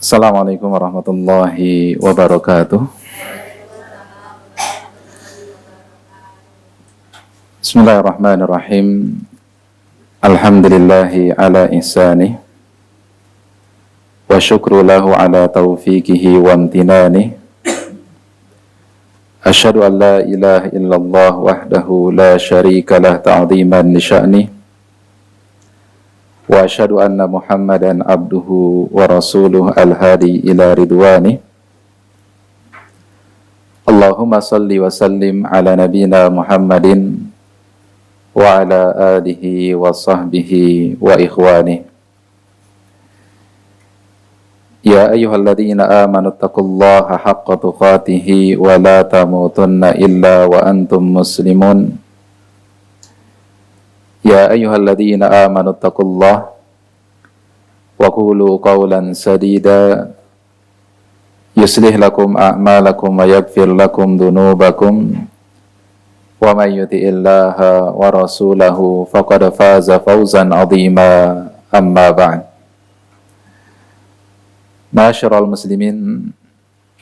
Assalamualaikum warahmatullahi wabarakatuh. Bismillahirrahmanirrahim. Alhamdulillahi ala ihsanih wa syukru lahu ala taufiqihi wa amtinani. Asyhadu an la ilaha illallah wahdahu la syarika lah ta'ziman li sya'nih. Wa asyhadu anna Muhammadan abduhu wa rasuluh al-hadi ila ridwani. Allahumma salli wa sallim ala nabina Muhammadin wa ala alihi wa sahbihi wa ikhwani. Ya ayyuhalladzina amanu taqullaha haqqa tuqatih wa la tamutunna illa wa antum muslimun. Ya ayyuhalladzina amanu taqullaha wa qulu qawlan sadida yuslih lakum a'malakum wa yaghfir lakum dhunubakum wa may yuti'illaha wa rasulahu faqad faza fawzan 'azima. Amma ba'd. Ma'asyiral muslimin,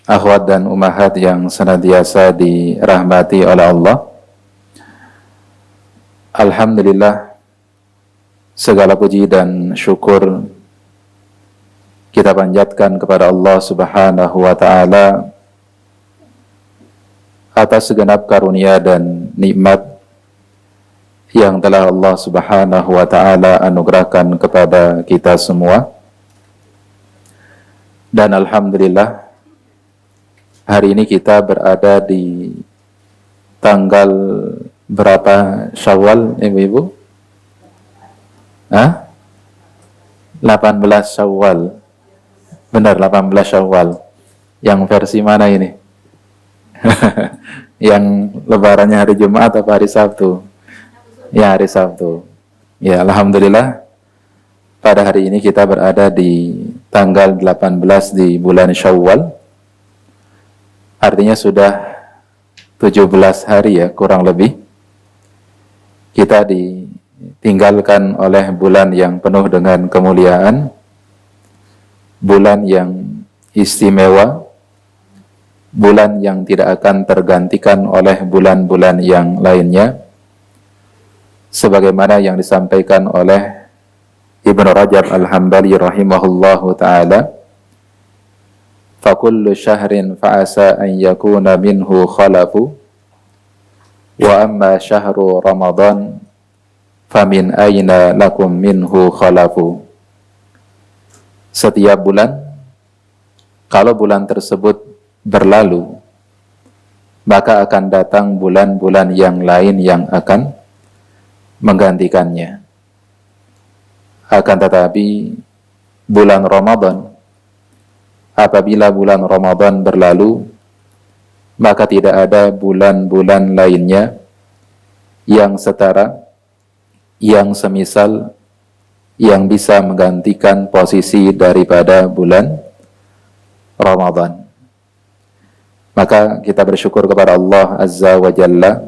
akhwat dan ummahat yang senantiasa dirahmati oleh Allah. Alhamdulillah, segala puji dan syukur kita panjatkan kepada Allah Subhanahu wa ta'ala atas segenap karunia dan nikmat yang telah Allah Subhanahu wa ta'ala anugerahkan kepada kita semua. Dan alhamdulillah, hari ini kita berada di tanggal berapa Syawal, ibu-ibu? 18 Syawal. Benar, 18 Syawal. Yang versi mana ini? Yang lebarannya hari Jumat atau hari Sabtu? Ya, hari Sabtu. Ya, alhamdulillah, pada hari ini kita berada di tanggal 18 di bulan Syawal. Artinya sudah 17 hari ya, kurang lebih. Kita ditinggalkan oleh bulan yang penuh dengan kemuliaan, bulan yang istimewa, bulan yang tidak akan tergantikan oleh bulan-bulan yang lainnya, sebagaimana yang disampaikan oleh Ibnu Rajab Al-Hambali rahimahullahu ta'ala, fakullu syahrin fa'asa an yakuna minhu khalafu wa amma syahru Ramadan famin aina lakum minhu khalafu. Setiap bulan, kalau bulan tersebut berlalu, maka akan datang bulan-bulan yang lain yang akan menggantikannya. Akan tetapi bulan Ramadan, apabila bulan Ramadan berlalu, maka tidak ada bulan-bulan lainnya yang setara, yang semisal, yang bisa menggantikan posisi daripada bulan Ramadan. Maka kita bersyukur kepada Allah Azza wa Jalla.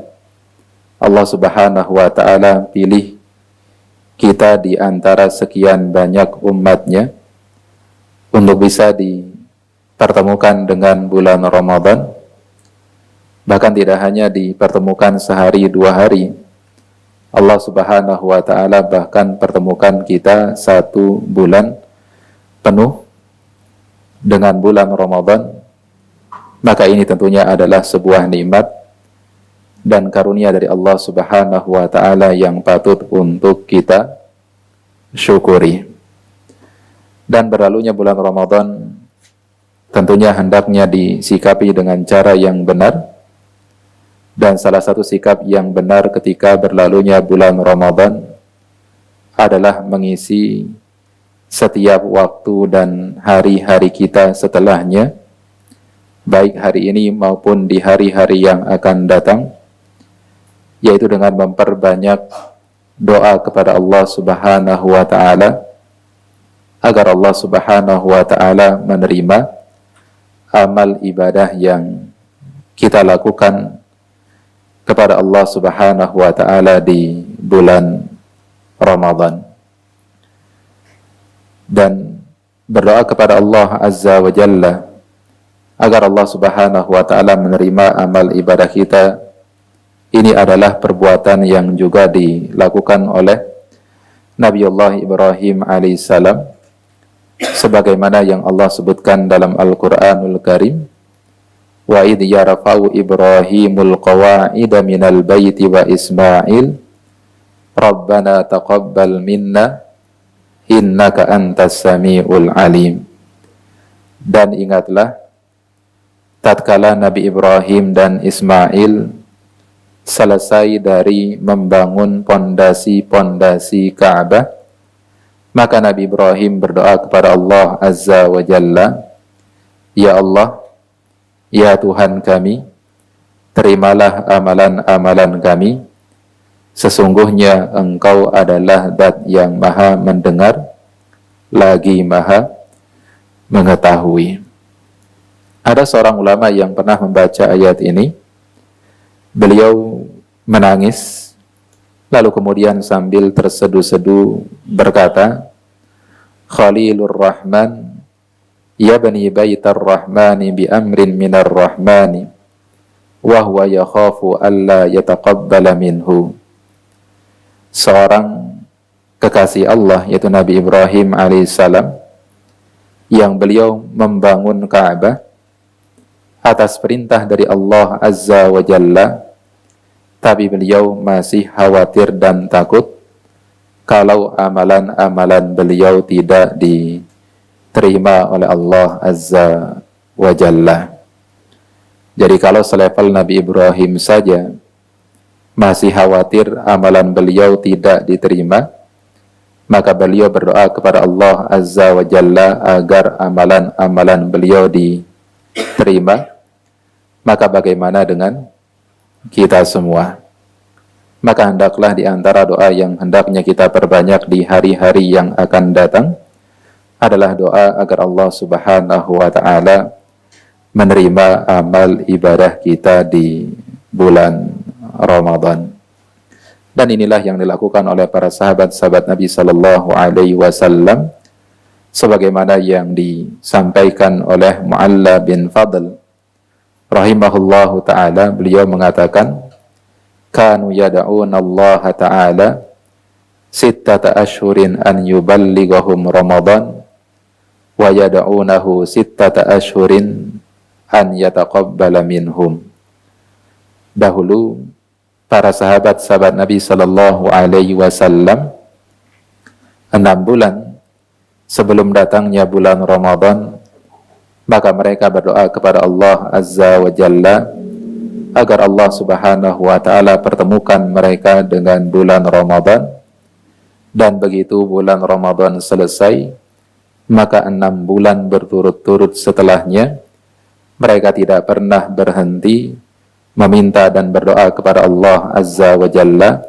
Allah Subhanahu wa ta'ala pilih kita di antara sekian banyak umatnya untuk bisa dipertemukan dengan bulan Ramadan. Bahkan tidak hanya dipertemukan sehari dua hari, Allah Subhanahu wa ta'ala bahkan pertemukan kita 1 bulan penuh dengan bulan Ramadan. Maka ini tentunya adalah sebuah nikmat dan karunia dari Allah Subhanahu wa ta'ala yang patut untuk kita syukuri. Dan berlalunya bulan Ramadan tentunya hendaknya disikapi dengan cara yang benar. Dan salah satu sikap yang benar ketika berlalunya bulan Ramadan adalah mengisi setiap waktu dan hari-hari kita setelahnya, baik hari ini maupun di hari-hari yang akan datang, yaitu dengan memperbanyak doa kepada Allah Subhanahu wa ta'ala, agar Allah Subhanahu wa ta'ala menerima amal ibadah yang kita lakukan kepada Allah Subhanahu wa ta'ala di bulan Ramadan. Dan berdoa kepada Allah Azza wa Jalla agar Allah Subhanahu wa Ta'ala menerima amal ibadah kita. Ini adalah perbuatan yang juga dilakukan oleh Nabiullah Ibrahim alaihissalam, sebagaimana yang Allah sebutkan dalam Al-Quranul Karim, wa idh yarfa'u Ibrahimul qawa'ida minal baiti wa Ismail Rabbana taqabbal minna innaka antas sami'ul alim. Dan ingatlah tatkala Nabi Ibrahim dan Ismail selesai dari membangun pondasi-pondasi Ka'bah, maka Nabi Ibrahim berdoa kepada Allah Azza wa Jalla, ya Allah, ya Tuhan kami, terimalah amalan-amalan kami. Sesungguhnya Engkau adalah Zat yang Maha mendengar, lagi Maha mengetahui. Ada seorang ulama yang pernah membaca ayat ini. Beliau menangis, lalu kemudian sambil tersedu-sedu berkata, Khalilur Rahman, ya bani baitar Rahmani bi amrin minar Rahmani, wa huwa yakhafu alla yataqabbala minhu. Seorang kekasih Allah, yaitu Nabi Ibrahim alaihissalam, yang beliau membangun Ka'bah atas perintah dari Allah Azza wa Jalla, tapi beliau masih khawatir dan takut kalau amalan-amalan beliau tidak diterima oleh Allah Azza wa Jalla. Jadi kalau selevel Nabi Ibrahim saja masih khawatir amalan beliau tidak diterima, maka beliau berdoa kepada Allah Azza wa Jalla agar amalan-amalan beliau diterima. Maka bagaimana dengan kita semua? Maka hendaklah di antara doa yang hendaknya kita perbanyak di hari-hari yang akan datang adalah doa agar Allah Subhanahu wa Ta'ala menerima amal ibadah kita di bulan Ramadan. Dan inilah yang dilakukan oleh para sahabat-sahabat Nabi Sallallahu Alaihi Wasallam, sebagaimana yang disampaikan oleh Mu'alla bin Fadl rahimahullahu ta'ala. Beliau mengatakan, kanu yada'una Allah ta'ala sittata ashhurin an yuballighahum Ramadan wa yada'unahu sittata ashhurin an yataqabbala minhum. Dahulu para sahabat-sahabat Nabi Sallallahu Alaihi Wasallam 6 bulan sebelum datangnya bulan Ramadan, maka mereka berdoa kepada Allah Azza wa Jalla agar Allah Subhanahu wa Ta'ala pertemukan mereka dengan bulan Ramadan. Dan begitu bulan Ramadan selesai, maka 6 bulan berturut-turut setelahnya mereka tidak pernah berhenti meminta dan berdoa kepada Allah Azza wa Jalla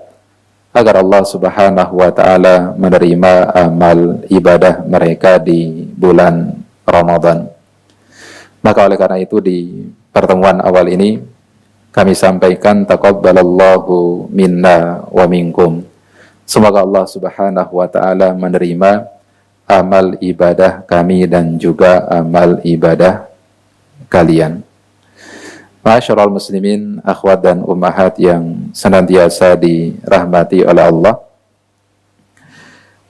agar Allah Subhanahu wa Ta'ala menerima amal ibadah mereka di bulan Ramadan. Maka oleh karena itu di pertemuan awal ini kami sampaikan taqabbalallahu minna wa minkum. Semoga Allah Subhanahu wa Ta'ala menerima amal ibadah kami dan juga amal ibadah kalian. Ma'asyiral muslimin, akhwat dan ummahat yang senantiasa dirahmati oleh Allah.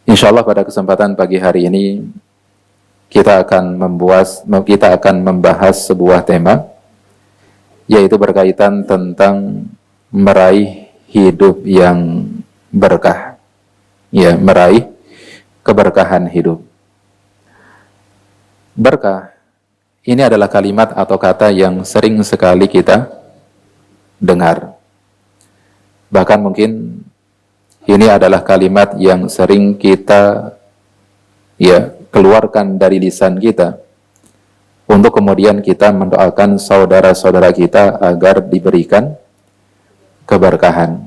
Insyaallah pada kesempatan pagi hari ini kita akan membahas sebuah tema, yaitu berkaitan tentang meraih hidup yang berkah. Ya, meraih keberkahan hidup. Berkah ini adalah kalimat atau kata yang sering sekali kita dengar. Bahkan mungkin ini adalah kalimat yang sering kita keluarkan dari lisan kita untuk kemudian kita mendoakan saudara-saudara kita agar diberikan keberkahan.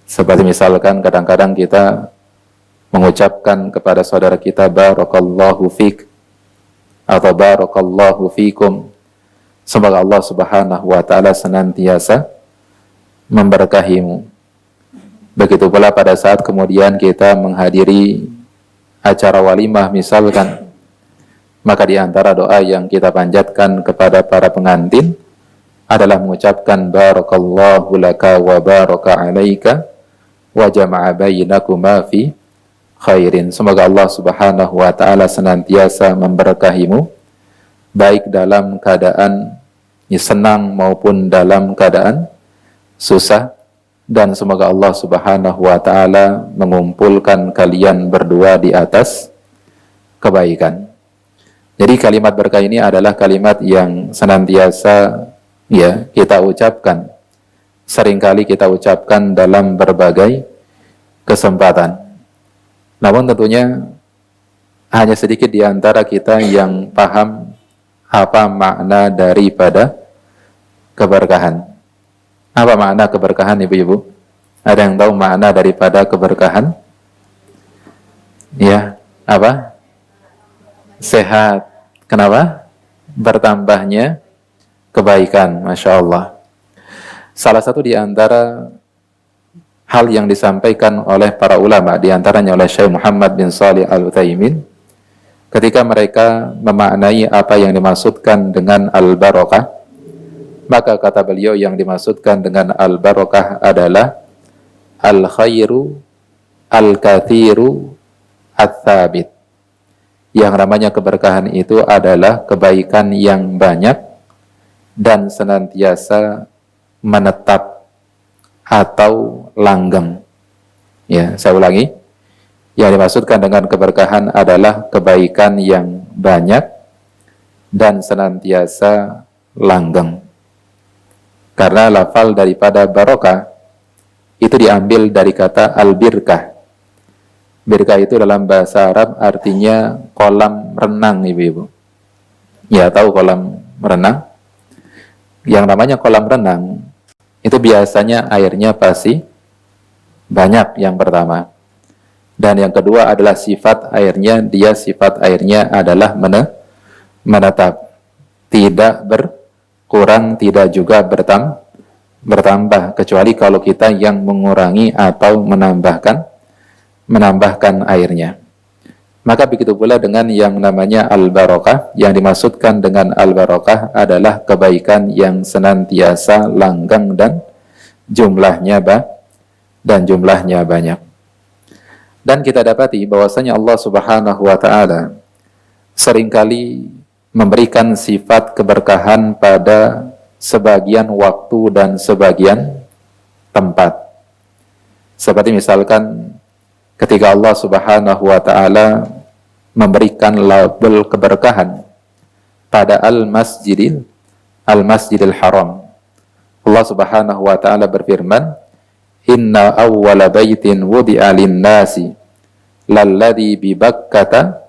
Seperti misalkan kadang-kadang kita mengucapkan kepada saudara kita barakallahu fik atau barakallahu fikum, semoga Allah Subhanahu wa Ta'ala senantiasa memberkahimu. Begitu pula pada saat kemudian kita menghadiri acara walimah misalkan, Maka di antara doa yang kita panjatkan kepada para pengantin adalah mengucapkan barakallahu laka wa baraka alaika wa jama'a bainakuma fi khairin. Semoga Allah Subhanahu wa taala senantiasa memberkahimu baik dalam keadaan senang maupun dalam keadaan susah, dan semoga Allah Subhanahu wa taala mengumpulkan kalian berdua di atas kebaikan. Jadi kalimat berkah ini adalah kalimat yang senantiasa kita ucapkan. Seringkali kita ucapkan dalam berbagai kesempatan. Namun tentunya hanya sedikit di antara kita yang paham apa makna daripada keberkahan. Apa makna keberkahan, ibu-ibu? Ada yang tahu makna daripada keberkahan? Ya, apa? Sehat. Kenapa? Bertambahnya kebaikan, Masya Allah. Salah satu di antara hal yang disampaikan oleh para ulama, di antaranya oleh Syekh Muhammad bin Shalih Al-Utsaimin, ketika mereka memaknai apa yang dimaksudkan dengan al-barakah, maka kata beliau yang dimaksudkan dengan al-barakah adalah al-khairu al-kathiru at-thabit. Yang namanya keberkahan itu adalah kebaikan yang banyak dan senantiasa menetap atau langgeng. Ya, saya ulangi. Yang dimaksudkan dengan keberkahan adalah kebaikan yang banyak dan senantiasa langgeng. Karena lafal daripada barokah itu diambil dari kata al-birkah. Birkah itu dalam bahasa Arab artinya kolam renang, ibu-ibu. Ya, tahu kolam renang? Yang namanya kolam renang itu biasanya airnya pasti banyak, yang pertama. Dan yang kedua adalah sifat airnya, sifat airnya adalah menetap, tidak berkurang, tidak juga bertambah, kecuali kalau kita yang mengurangi atau menambahkan airnya. Maka begitu pula dengan yang namanya al-barakah. Yang dimaksudkan dengan al-barakah adalah kebaikan yang senantiasa langgeng dan jumlahnya banyak. Dan kita dapati bahwasanya Allah Subhanahu wa taala seringkali memberikan sifat keberkahan pada sebagian waktu dan sebagian tempat. Seperti misalkan ketika Allah Subhanahu wa taala memberikan label keberkahan pada Al-Masjidil Haram. Allah Subhanahu wa taala berfirman, "Inna awwala baitin wudi'a lin-nasi lalladzi bi Bakkata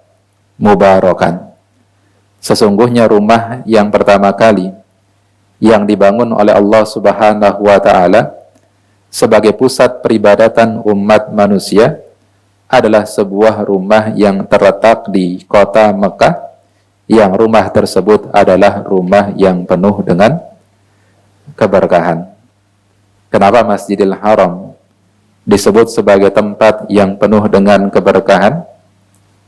mubarakan." Sesungguhnya rumah yang pertama kali yang dibangun oleh Allah Subhanahu wa taala sebagai pusat peribadatan umat manusia adalah sebuah rumah yang terletak di kota Mekah, yang rumah tersebut adalah rumah yang penuh dengan keberkahan. Kenapa Masjidil Haram disebut sebagai tempat yang penuh dengan keberkahan?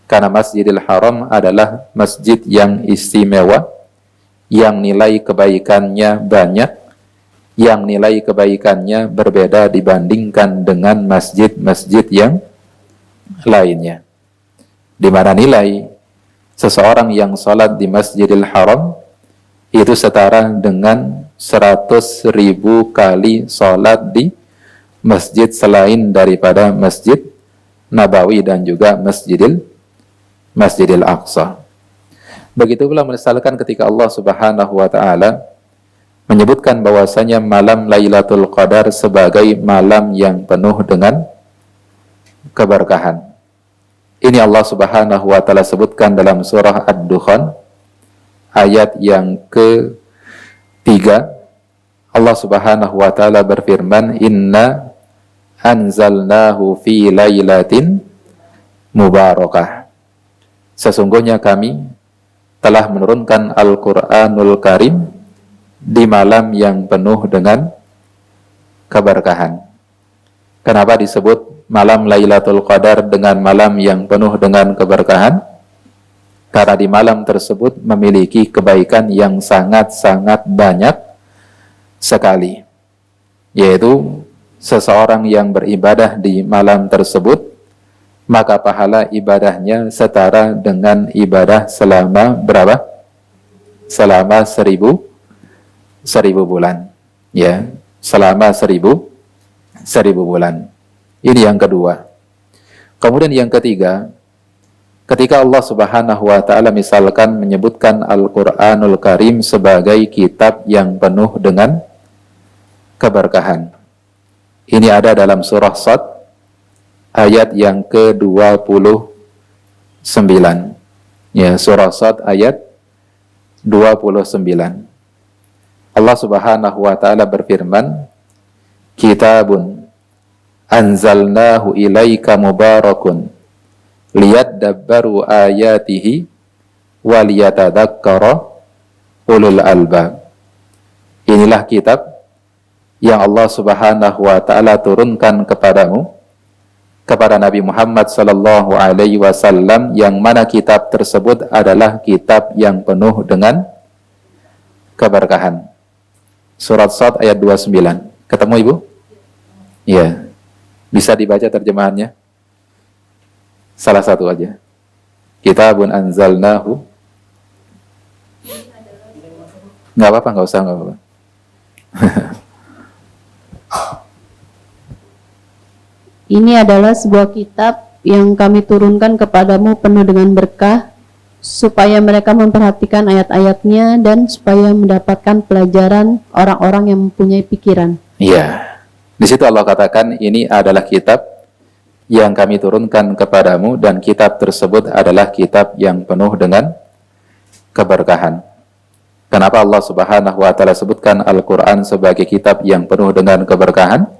Karena Masjidil Haram adalah masjid yang istimewa, yang nilai kebaikannya banyak, yang nilai kebaikannya berbeda dibandingkan dengan masjid-masjid yang lainnya. Di mana nilai seseorang yang sholat di Masjidil Haram itu setara dengan 100.000 kali sholat di masjid selain daripada Masjid Nabawi dan juga Masjidil Aqsa. Begitu pula misalkan ketika Allah Subhanahu wa taala menyebutkan bahwasanya malam Lailatul Qadar sebagai malam yang penuh dengan keberkahan. Ini Allah Subhanahu wa taala sebutkan dalam surah Ad-Dukhan ayat yang ke-3. Allah Subhanahu wa taala berfirman, "Inna anzalnahu fi lailatin mubarakah." Sesungguhnya kami telah menurunkan Al-Qur'anul Karim di malam yang penuh dengan keberkahan. Kenapa disebut malam Lailatul Qadar dengan malam yang penuh dengan keberkahan? Karena di malam tersebut memiliki kebaikan yang sangat-sangat banyak sekali. Yaitu seseorang yang beribadah di malam tersebut, maka pahala ibadahnya setara dengan ibadah selama berapa? Selama 1000 bulan. Ya, selama 1000 bulan. Ini yang kedua. Kemudian yang ketiga, ketika Allah Subhanahu wa taala misalkan menyebutkan Al-Qur'anul Karim sebagai kitab yang penuh dengan keberkahan. Ini ada dalam surah Shad ayat yang ke-29. Ya, surah Shad ayat 29. Allah Subhanahu wa taala berfirman, "Kitabun anzalnahu ilaika mubarakun liyadabbaru ayatihi wa liyatadzakkara ulul albab." Inilah kitab yang Allah Subhanahu wa taala turunkan kepadamu, kepada Nabi Muhammad sallallahu alaihi wasallam, yang mana kitab tersebut adalah kitab yang penuh dengan keberkahan. Surat Shad ayat 29. Ketemu Ibu? Iya. Bisa dibaca terjemahannya? Salah satu aja. Kitabun anzalnahu. Nggak apa-apa, nggak usah, nggak apa-apa. Ini adalah sebuah kitab yang kami turunkan kepadamu penuh dengan berkah, supaya mereka memperhatikan ayat-ayatnya dan supaya mendapatkan pelajaran orang-orang yang mempunyai pikiran. Iya. Di situ Allah katakan ini adalah kitab yang kami turunkan kepadamu, dan kitab tersebut adalah kitab yang penuh dengan keberkahan. Kenapa Allah Subhanahu wa taala sebutkan Al-Qur'an sebagai kitab yang penuh dengan keberkahan?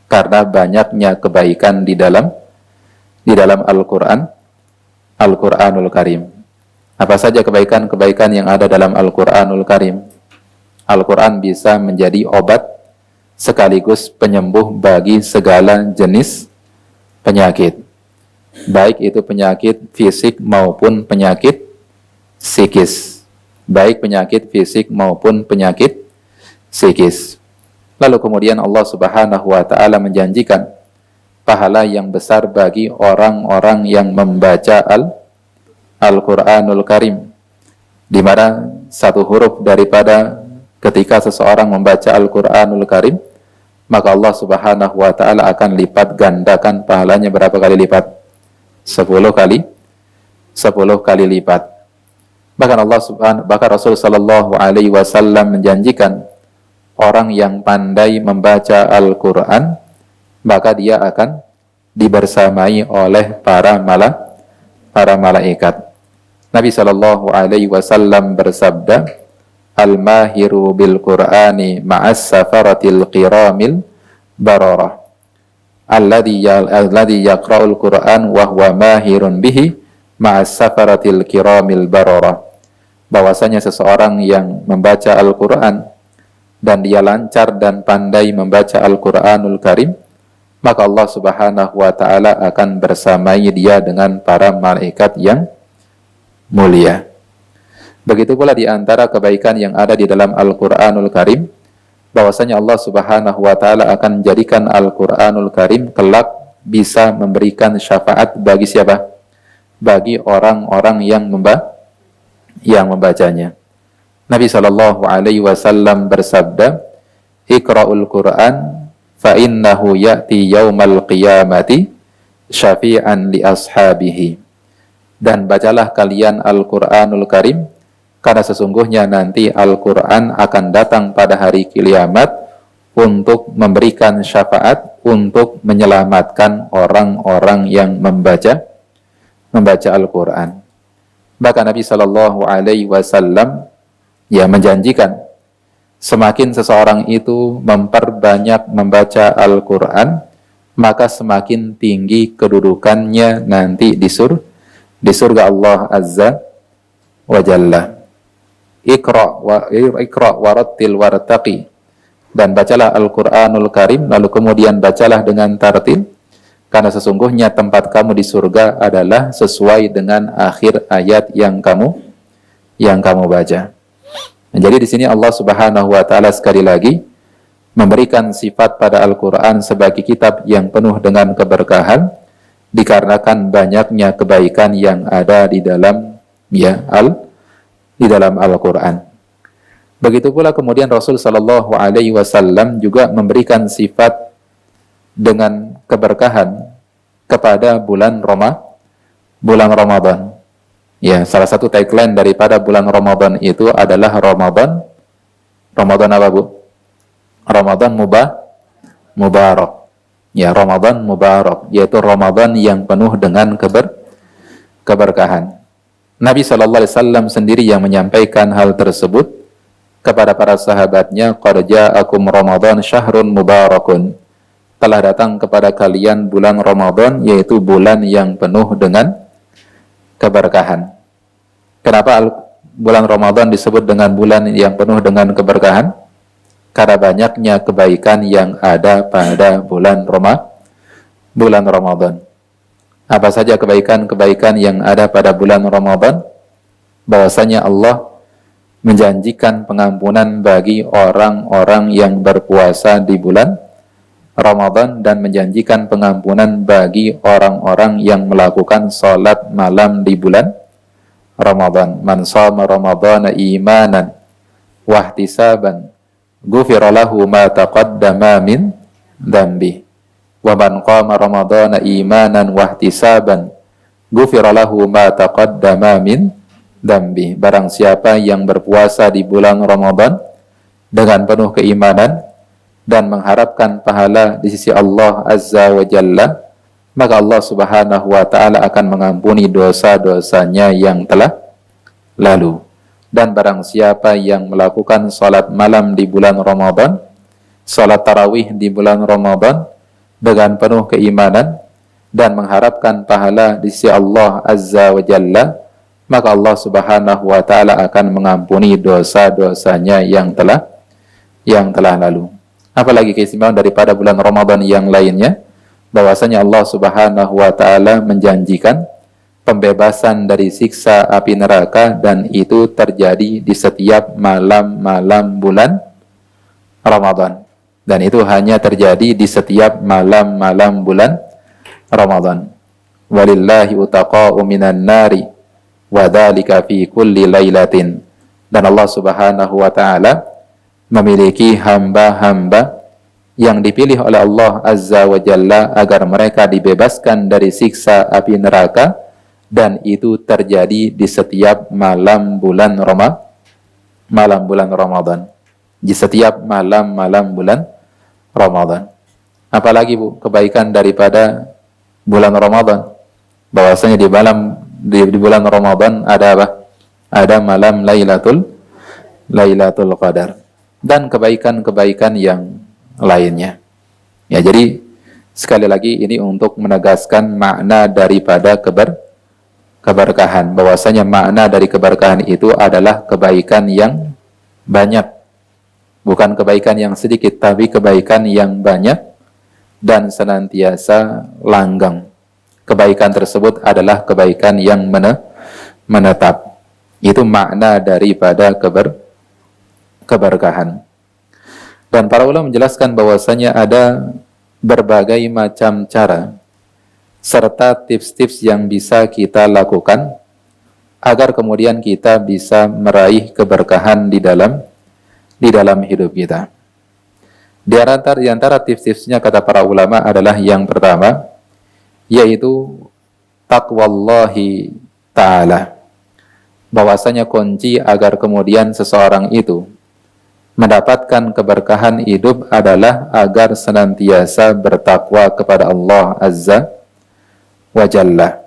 Karena banyaknya kebaikan di dalam Al-Qur'an, Al-Qur'anul Karim. Apa saja kebaikan-kebaikan yang ada dalam Al-Qur'anul Karim? Al-Qur'an bisa menjadi obat sekaligus penyembuh bagi segala jenis penyakit. Baik itu penyakit fisik maupun penyakit psikis. Baik penyakit fisik maupun penyakit psikis. Lalu kemudian Allah Subhanahu wa taala menjanjikan pahala yang besar bagi orang-orang yang membaca Al-Qur'anul Karim, di mana satu huruf daripada ketika seseorang membaca Al-Qur'anul Karim, maka Allah Subhanahu wa taala akan lipat gandakan pahalanya berapa kali lipat? 10 kali lipat. Bahkan Rasul sallallahu alaihi wasallam menjanjikan orang yang pandai membaca Al-Qur'an, maka dia akan dibersamai oleh para malaikat. Nabi sallallahu alaihi wasallam bersabda, "Al-mahiru bil Qur'ani ma'as safaratil qiramil bararah. Alladhi yaqra'ul Qur'an wa huwa mahirun bihi ma'as safaratil qiramil bararah." Bahwasanya seseorang yang membaca Al-Qur'an dan dia lancar dan pandai membaca Al-Qur'anul Karim, maka Allah Subhanahu wa taala akan bersamai dia dengan para malaikat yang mulia. Begitu pula di antara kebaikan yang ada di dalam Al-Qur'anul Karim, bahwasanya Allah Subhanahu wa taala akan menjadikan Al-Qur'anul Karim kelak bisa memberikan syafaat bagi siapa? Bagi orang-orang yang membacanya. Nabi sallallahu alaihi wasallam bersabda, "Iqra'ul Qur'an fa innahu ya'ti yaumal qiyamati syafi'an li ashabihi." Dan bacalah kalian Al-Qur'anul Karim, karena sesungguhnya nanti Al-Qur'an akan datang pada hari kiamat untuk memberikan syafaat, untuk menyelamatkan orang-orang yang membaca Al-Qur'an. Bahkan Nabi sallallahu alaihi wasallam menjanjikan semakin seseorang itu memperbanyak membaca Al-Qur'an, maka semakin tinggi kedudukannya nanti di surga Allah Azza wa Jalla. Iqra warattil wartaqi, dan bacalah Al-Qur'anul Karim, lalu kemudian bacalah dengan tartil, karena sesungguhnya tempat kamu di surga adalah sesuai dengan akhir ayat yang kamu baca. Nah, jadi di sini Allah Subhanahu wa taala sekali lagi memberikan sifat pada Al-Qur'an sebagai kitab yang penuh dengan keberkahan dikarenakan banyaknya kebaikan yang ada di dalam Al-Qur'an. Begitu pula kemudian Rasul sallallahu alaihi wasallam juga memberikan sifat dengan keberkahan kepada bulan Ramadan. Ya, salah satu tagline daripada bulan Ramadan itu adalah Ramadan apa, Bu? Ramadan Mubarak. Ya, Ramadan Mubarak, yaitu Ramadan yang penuh dengan keberkahan. Nabi sallallahu alaihi wasallam sendiri yang menyampaikan hal tersebut kepada para sahabatnya, qad ja'akum Ramadan syahrun mubarakun. Telah datang kepada kalian bulan Ramadan, yaitu bulan yang penuh dengan keberkahan. Kenapa bulan Ramadan disebut dengan bulan yang penuh dengan keberkahan? Karena banyaknya kebaikan yang ada pada bulan Ramadan. Apa saja kebaikan-kebaikan yang ada pada bulan Ramadan? Bahwasanya Allah menjanjikan pengampunan bagi orang-orang yang berpuasa di bulan Ramadan dan menjanjikan pengampunan bagi orang-orang yang melakukan salat malam di bulan Ramadan. Man shoma Ramadhana imanan wa ihtisaban ghufira lahu ma taqaddama min dhanbi. Wa man qama Ramadhana imanan wa ihtisaban ghufira lahu ma taqaddama min dhanbi. Barang siapa yang berpuasa di bulan Ramadan dengan penuh keimanan dan mengharapkan pahala di sisi Allah Azza wa Jalla, maka Allah Subhanahu wa taala akan mengampuni dosa-dosanya yang telah lalu. Dan barang siapa yang melakukan salat malam di bulan Ramadan, salat tarawih di bulan Ramadan dengan penuh keimanan dan mengharapkan pahala di sisi Allah Azza wa Jalla, maka Allah Subhanahu wa taala akan mengampuni dosa-dosanya yang telah lalu. Apalagi keistimewaan daripada bulan Ramadan yang lainnya, bahwasanya Allah Subhanahu wa taala menjanjikan pembebasan dari siksa api neraka, dan itu terjadi di setiap malam-malam bulan Ramadan. Dan itu hanya terjadi di setiap malam-malam bulan Ramadan. Walillahi utaqa'u minan nari wa dzalika fi kulli lailatin. Dan Allah Subhanahu wa taala memiliki hamba-hamba yang dipilih oleh Allah Azza wa Jalla agar mereka dibebaskan dari siksa api neraka, dan itu terjadi di setiap malam bulan Ramadan. Di setiap malam bulan Ramadan. Apalagi, Bu, kebaikan daripada bulan Ramadan? Bahwasanya di bulan Ramadan ada apa? Ada malam Lailatul Qadar dan kebaikan-kebaikan yang lainnya. Ya, jadi sekali lagi ini untuk menegaskan makna daripada keberkahan, bahwasanya makna dari keberkahan itu adalah kebaikan yang banyak, bukan kebaikan yang sedikit, tapi kebaikan yang banyak dan senantiasa langgeng. Kebaikan tersebut adalah kebaikan yang menetap. Itu makna daripada keberkahan. Dan para ulama menjelaskan bahwasanya ada berbagai macam cara serta tips-tips yang bisa kita lakukan agar kemudian kita bisa meraih keberkahan di dalam hidup kita. Di antara tips-tipsnya kata para ulama adalah yang pertama, yaitu taqwallahi ta'ala. Bahwasanya kunci agar kemudian seseorang itu mendapatkan keberkahan hidup adalah agar senantiasa bertakwa kepada Allah Azza wa Jalla.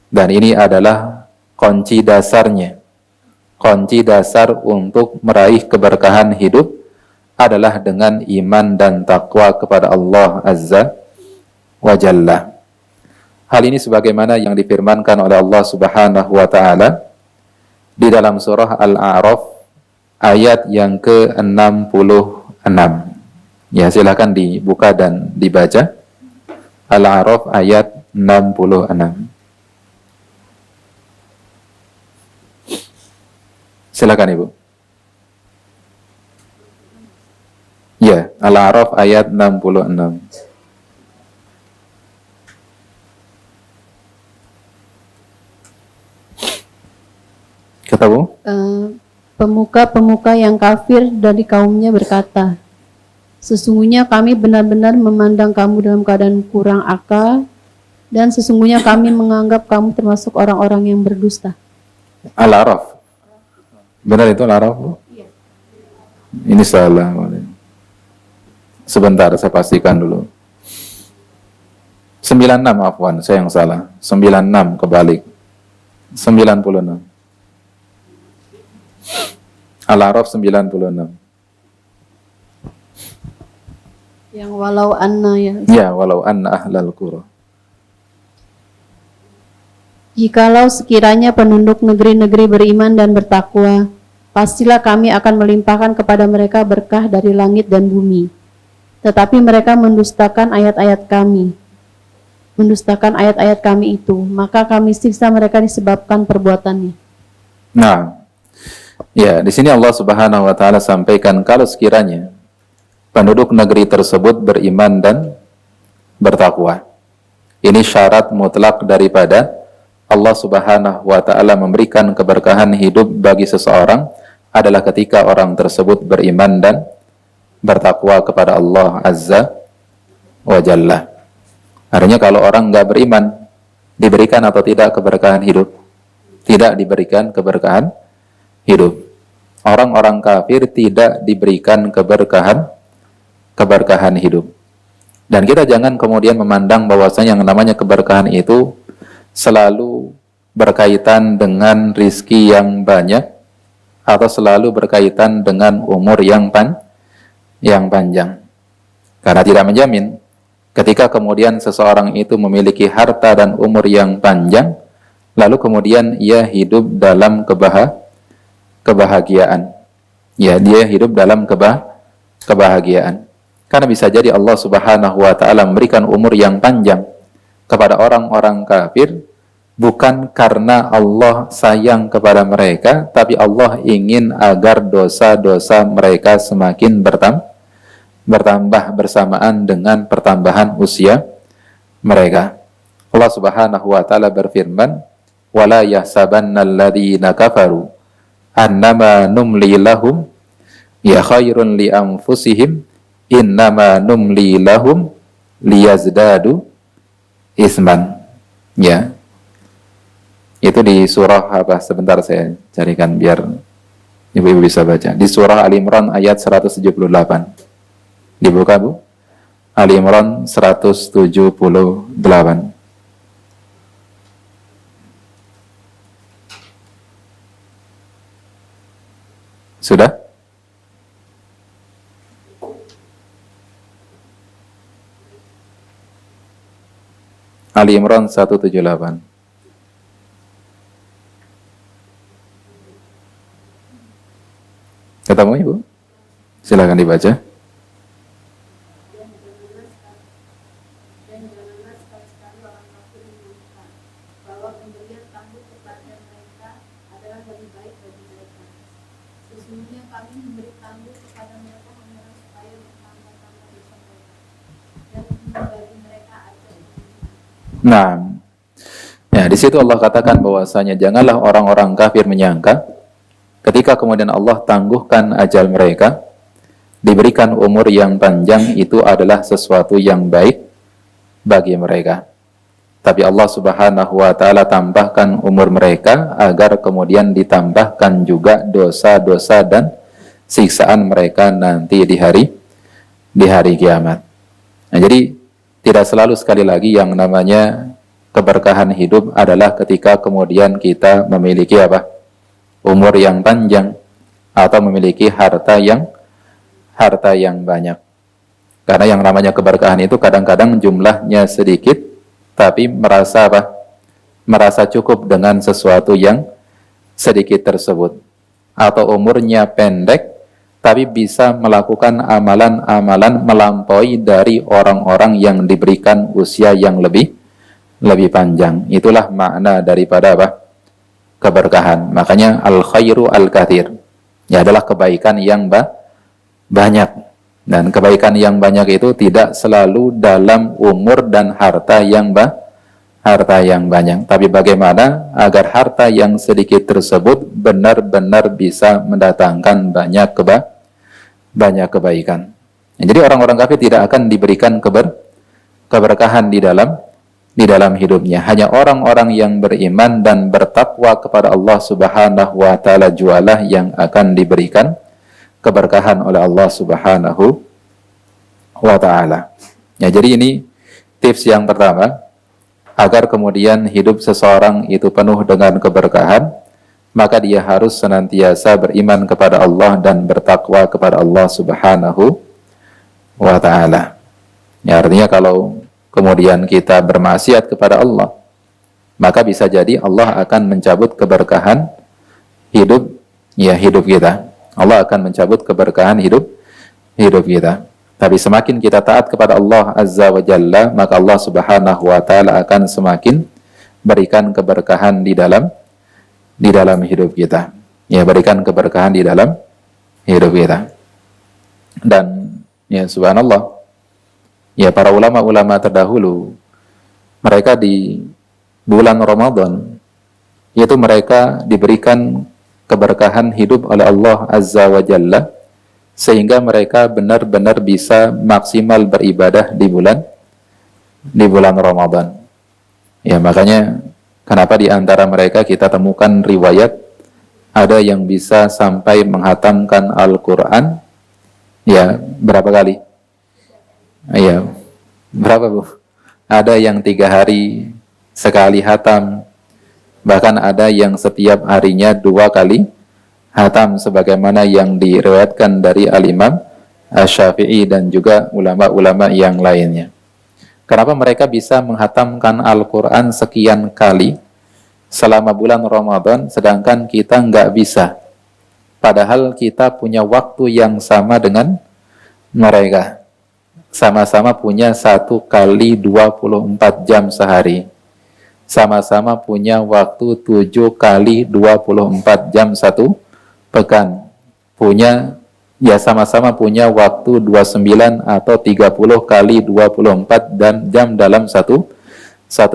Dan ini adalah kunci dasarnya. Kunci dasar untuk meraih keberkahan hidup adalah dengan iman dan takwa kepada Allah Azza wa Jalla. Hal ini sebagaimana yang difirmankan oleh Allah Subhanahu wa taala di dalam surah Al-A'raf ayat yang ke-66. Ya, silakan dibuka dan dibaca. Al-A'raf ayat 66. Silakan Ibu. Ya, Al-A'raf ayat 66. Kata Bu? Pemuka-pemuka yang kafir dari kaumnya berkata, sesungguhnya kami benar-benar memandang kamu dalam keadaan kurang akal, dan sesungguhnya kami menganggap kamu termasuk orang-orang yang berdusta. Al-A'raf. Benar itu Al-A'raf, Bu? Iya. Ini salah. Sebentar, saya pastikan dulu. 96, afwan, saya yang salah. 96 kebalik. 96. Al-A'raf 96. Yang walau anna ya. Ya, walau anna ahlal qura. Jikalau sekiranya penduduk negeri-negeri beriman dan bertakwa, pastilah kami akan melimpahkan kepada mereka berkah dari langit dan bumi. Tetapi mereka mendustakan ayat-ayat kami. Mendustakan ayat-ayat kami itu, maka kami siksa mereka disebabkan perbuatannya. Nah, ya, di sini Allah Subhanahu wa taala sampaikan kalau sekiranya penduduk negeri tersebut beriman dan bertakwa. Ini syarat mutlak daripada Allah Subhanahu wa taala memberikan keberkahan hidup bagi seseorang adalah ketika orang tersebut beriman dan bertakwa kepada Allah Azza wa Jalla. Artinya kalau orang nggak beriman, diberikan atau tidak keberkahan hidup? Tidak diberikan keberkahan hidup. Orang-orang kafir tidak diberikan keberkahan hidup. Dan kita jangan kemudian memandang bahwasanya yang namanya keberkahan itu selalu berkaitan dengan rizki yang banyak atau selalu berkaitan dengan umur yang panjang. Karena tidak menjamin ketika kemudian seseorang itu memiliki harta dan umur yang panjang, lalu kemudian ia hidup dalam kebahagiaan. Ya, dia hidup dalam kebahagiaan. Karena bisa jadi Allah Subhanahu wa taala memberikan umur yang panjang kepada orang-orang kafir bukan karena Allah sayang kepada mereka, tapi Allah ingin agar dosa-dosa mereka semakin bertambah bersamaan dengan pertambahan usia mereka. Allah Subhanahu wa taala berfirman, "Wala yahsabannal ladzina kafaru annama numli lahum ya khairun li anfusihim innama numli lahum liyazdadu isman." Ya. Itu di surah apa? Sebentar saya carikan biar ibu-ibu bisa baca. Di surah Ali Imran ayat 178. Dibuka, Bu. Ali Imran 178. Sudah? Ali Imran 178. Ketemu Ibu? Silakan dibaca. Nah, ya di situ Allah katakan bahwasanya janganlah orang-orang kafir menyangka ketika kemudian Allah tangguhkan ajal mereka, diberikan umur yang panjang itu adalah sesuatu yang baik bagi mereka. Tapi Allah Subhanahu wa taala tambahkan umur mereka agar kemudian ditambahkan juga dosa-dosa dan siksaan mereka nanti di hari kiamat. Nah, jadi tidak selalu sekali lagi yang namanya keberkahan hidup adalah ketika kemudian kita memiliki apa? Umur yang panjang atau memiliki harta yang banyak. Karena yang namanya keberkahan itu kadang-kadang jumlahnya sedikit tapi merasa apa? Merasa cukup dengan sesuatu yang sedikit tersebut. Atau umurnya pendek tapi bisa melakukan amalan-amalan melampaui dari orang-orang yang diberikan usia yang lebih panjang. Itulah makna daripada apa? Keberkahan. Makanya al khairu al kathir, ya adalah kebaikan yang banyak. Dan kebaikan yang banyak itu tidak selalu dalam umur dan harta yang banyak, tapi bagaimana agar harta yang sedikit tersebut benar-benar bisa mendatangkan banyak kebaikan. Jadi orang-orang kafir tidak akan diberikan keberkahan di dalam hidupnya. Hanya orang-orang yang beriman dan bertakwa kepada Allah Subhanahu wa taala jualah yang akan diberikan keberkahan oleh Allah Subhanahu wa taala. Ya, jadi ini tips yang pertama, agar kemudian hidup seseorang itu penuh dengan keberkahan, maka dia harus senantiasa beriman kepada Allah dan bertakwa kepada Allah Subhanahu wa taala. Ya, artinya kalau kemudian kita bermaksiat kepada Allah, maka bisa jadi Allah akan mencabut keberkahan hidup kita. Allah akan mencabut keberkahan hidup kita. Tapi semakin kita taat kepada Allah Azza wa Jalla, maka Allah Subhanahu wa taala akan semakin berikan keberkahan di dalam hidup kita. Ya, berikan keberkahan di dalam hidup kita. Dan ya subhanallah, ya para ulama-ulama terdahulu, mereka di bulan Ramadan yaitu mereka diberikan keberkahan hidup oleh Allah Azza wa Jalla, sehingga mereka benar-benar bisa maksimal beribadah di bulan Ramadan. Ya, makanya kenapa di antara mereka kita temukan riwayat ada yang bisa sampai menghatamkan Al-Quran ya berapa kali? Ya, berapa Bu? Ada yang 3 hari sekali hatam, bahkan ada yang setiap harinya 2 kali hatam, sebagaimana yang diriwayatkan dari Al-Imam Asy-Syafi'i dan juga ulama-ulama yang lainnya. Kenapa mereka bisa menghatamkan Al-Quran sekian kali selama bulan Ramadan, sedangkan kita nggak bisa? Padahal kita punya waktu yang sama dengan mereka. Sama-sama punya 1 kali 24 jam sehari. Sama-sama punya waktu 7 kali 24 jam 1 pekan. Sama-sama punya waktu 29 atau 30 kali 24 jam dalam satu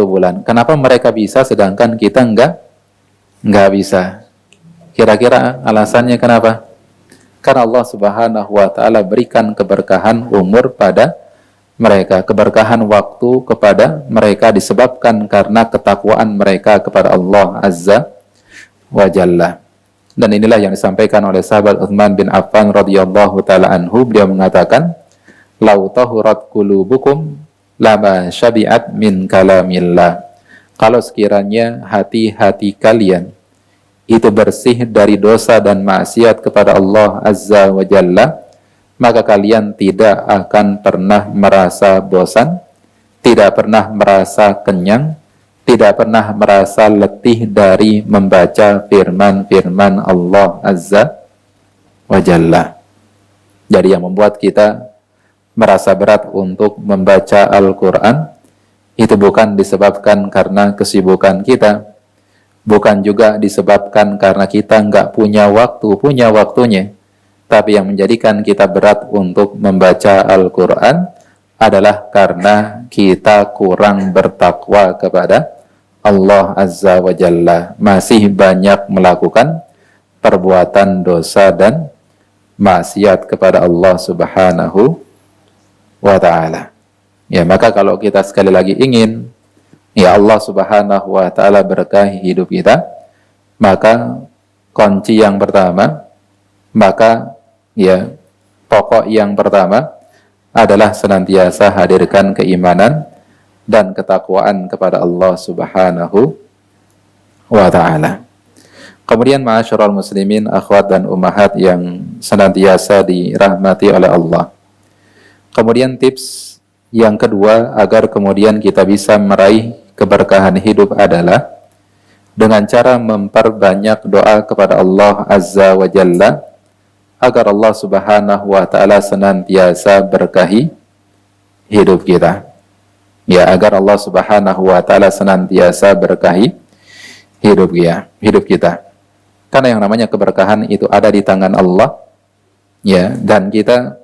bulan. Kenapa mereka bisa sedangkan kita enggak bisa? Kira-kira alasannya kenapa? Karena Allah Subhanahu wa taala berikan keberkahan umur pada mereka, keberkahan waktu kepada mereka disebabkan karena ketakwaan mereka kepada Allah Azza wa Jalla. Dan inilah yang disampaikan oleh sahabat Utsman bin Affan radhiyallahu taala anhu. Beliau mengatakan, "Lau tahurat qulubukum lama syabi'at min kalamillah." Kalau sekiranya hati-hati kalian itu bersih dari dosa dan maksiat kepada Allah Azza wa Jalla, maka kalian tidak akan pernah merasa bosan, tidak pernah merasa kenyang, tidak pernah merasa letih dari membaca firman-firman Allah Azza wa Jalla. Jadi yang membuat kita merasa berat untuk membaca Al-Quran itu bukan disebabkan karena kesibukan kita, bukan juga disebabkan karena kita nggak punya waktunya, tapi yang menjadikan kita berat untuk membaca Al-Quran adalah karena kita kurang bertakwa kepada Allah Azza wa Jalla, masih banyak melakukan perbuatan dosa dan maksiat kepada Allah Subhanahu wa ta'ala. Ya, maka kalau kita sekali lagi ingin ya Allah Subhanahu wa ta'ala berkahi hidup kita, maka kunci yang pertama, pokok yang pertama adalah senantiasa hadirkan keimanan dan ketakwaan kepada Allah Subhanahu wa ta'ala. Kemudian ma'asyiral muslimin, akhwat dan ummahat yang senantiasa dirahmati oleh Allah. Kemudian tips yang kedua agar kemudian kita bisa meraih keberkahan hidup adalah dengan cara memperbanyak doa kepada Allah Azza wa Jalla agar Allah Subhanahu wa taala senantiasa berkahi hidup kita. Ya, agar Allah Subhanahu wa taala senantiasa berkahi hidup kita. Karena yang namanya keberkahan itu ada di tangan Allah. Ya, dan kita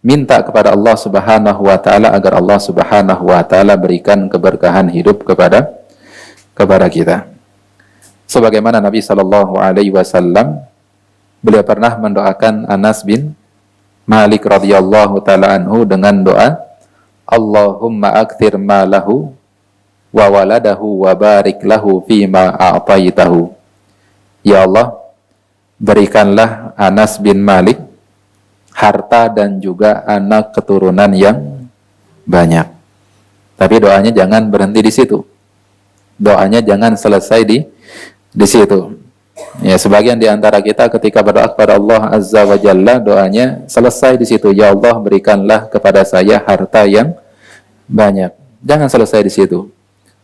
minta kepada Allah Subhanahu wa taala agar Allah Subhanahu wa taala berikan keberkahan hidup kepada kita. Sebagaimana Nabi sallallahu alaihi wasallam beliau pernah mendoakan Anas bin Malik radhiyallahu taala anhu dengan doa, Allahumma akthir malahu wa waladahu wa barik lahu fima a'taitahu. Ya Allah, berikanlah Anas bin Malik harta dan juga anak keturunan yang banyak. Tapi doanya jangan berhenti di situ. Doanya jangan selesai di situ. Ya, sebagian di antara kita ketika berdoa kepada Allah Azza wa Jalla, doanya selesai di situ. Ya Allah, berikanlah kepada saya harta yang banyak. Jangan selesai di situ.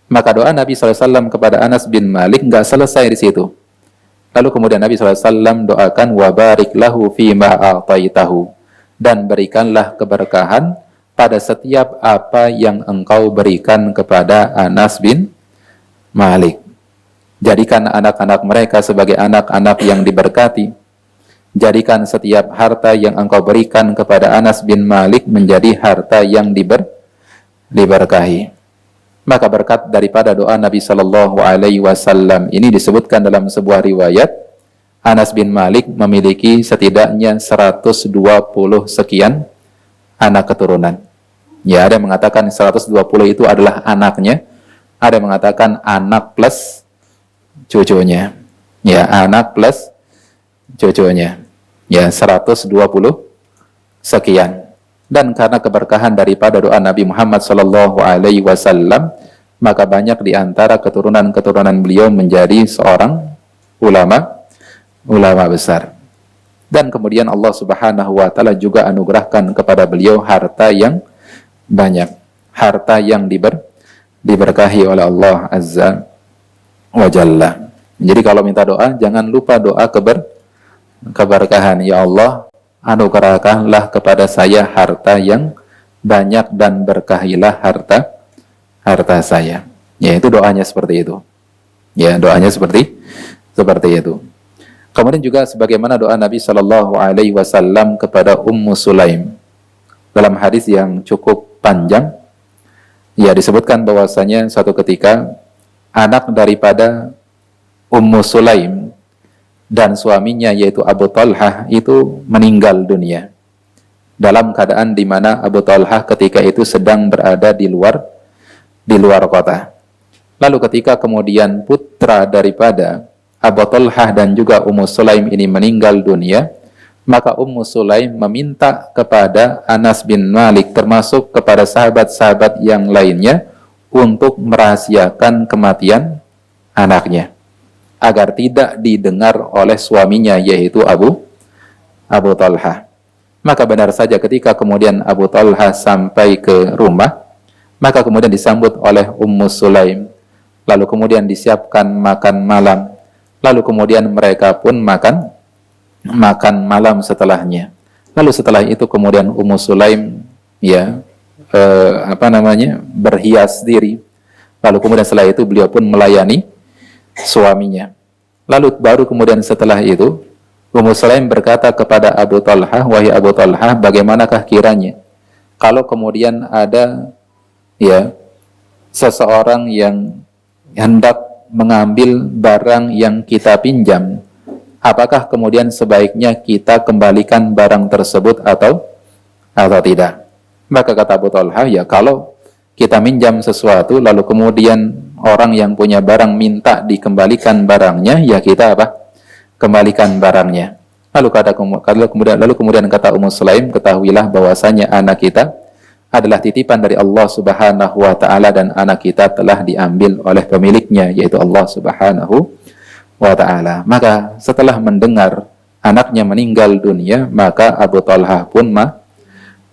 Maka doa Nabi SAW kepada Anas bin Malik nggak selesai di situ. Lalu kemudian Nabi SAW doakan wa barik lahu fima a'taitahu, dan berikanlah keberkahan pada setiap apa yang engkau berikan kepada Anas bin Malik. Jadikan anak-anak mereka sebagai anak-anak yang diberkati. Jadikan setiap harta yang engkau berikan kepada Anas bin Malik menjadi harta yang diberkahi. Maka berkat daripada doa Nabi Shallallahu Alaihi Wasallam ini disebutkan dalam sebuah riwayat, Anas bin Malik memiliki setidaknya 120 sekian anak keturunan. Ya, ada yang mengatakan 120 itu adalah anaknya, ada yang mengatakan anak plus cucunya. Ya, anak plus cucunya. Ya, 120 sekian. Dan karena keberkahan daripada doa Nabi Muhammad Sallallahu Alaihi Wasallam, maka banyak di antara keturunan-keturunan beliau menjadi seorang ulama besar. Dan kemudian Allah Subhanahu Wa Taala juga anugerahkan kepada beliau harta yang banyak, harta yang diberkahi oleh Allah Azza wa Jalla. Jadi kalau minta doa, jangan lupa doa keberkahan. Ya Allah, anugerahkanlah kepada saya harta yang banyak dan berkahilah harta saya. Ya, itu doanya seperti itu. Ya, doanya seperti itu. Kemudian juga sebagaimana doa Nabi Shallallahu Alaihi Wasallam kepada Ummu Sulaim dalam hadis yang cukup panjang. Ya, disebutkan bahwasanya suatu ketika anak daripada Ummu Sulaim dan suaminya yaitu Abu Talhah itu meninggal dunia dalam keadaan di mana Abu Talhah ketika itu sedang berada di luar kota. Lalu ketika kemudian putra daripada Abu Talhah dan juga Ummu Sulaim ini meninggal dunia, maka Ummu Sulaim meminta kepada Anas bin Malik termasuk kepada sahabat-sahabat yang lainnya untuk merahasiakan kematian anaknya agar tidak didengar oleh suaminya yaitu Abu Talhah. Maka benar saja ketika kemudian Abu Talhah sampai ke rumah, maka kemudian disambut oleh Ummu Sulaim, lalu kemudian disiapkan makan malam, lalu kemudian mereka pun makan malam setelahnya. Lalu setelah itu kemudian Ummu Sulaim berhias diri, lalu kemudian setelah itu beliau pun melayani suaminya. Lalu baru kemudian setelah itu Ummu Sulaim berkata kepada Abu Talhah, wahai Abu Talhah, bagaimanakah kiranya kalau kemudian ada seseorang yang hendak mengambil barang yang kita pinjam, apakah kemudian sebaiknya kita kembalikan barang tersebut atau tidak? Maka kata Abu Talhah, ya kalau kita minjam sesuatu lalu kemudian orang yang punya barang minta dikembalikan barangnya, ya kita kembalikan barangnya. Lalu kemudian kata Ummu Sulaim, ketahuilah bahwasanya anak kita adalah titipan dari Allah Subhanahu wa taala dan anak kita telah diambil oleh pemiliknya yaitu Allah Subhanahu wa taala. Maka setelah mendengar anaknya meninggal dunia, maka Abu Talhah pun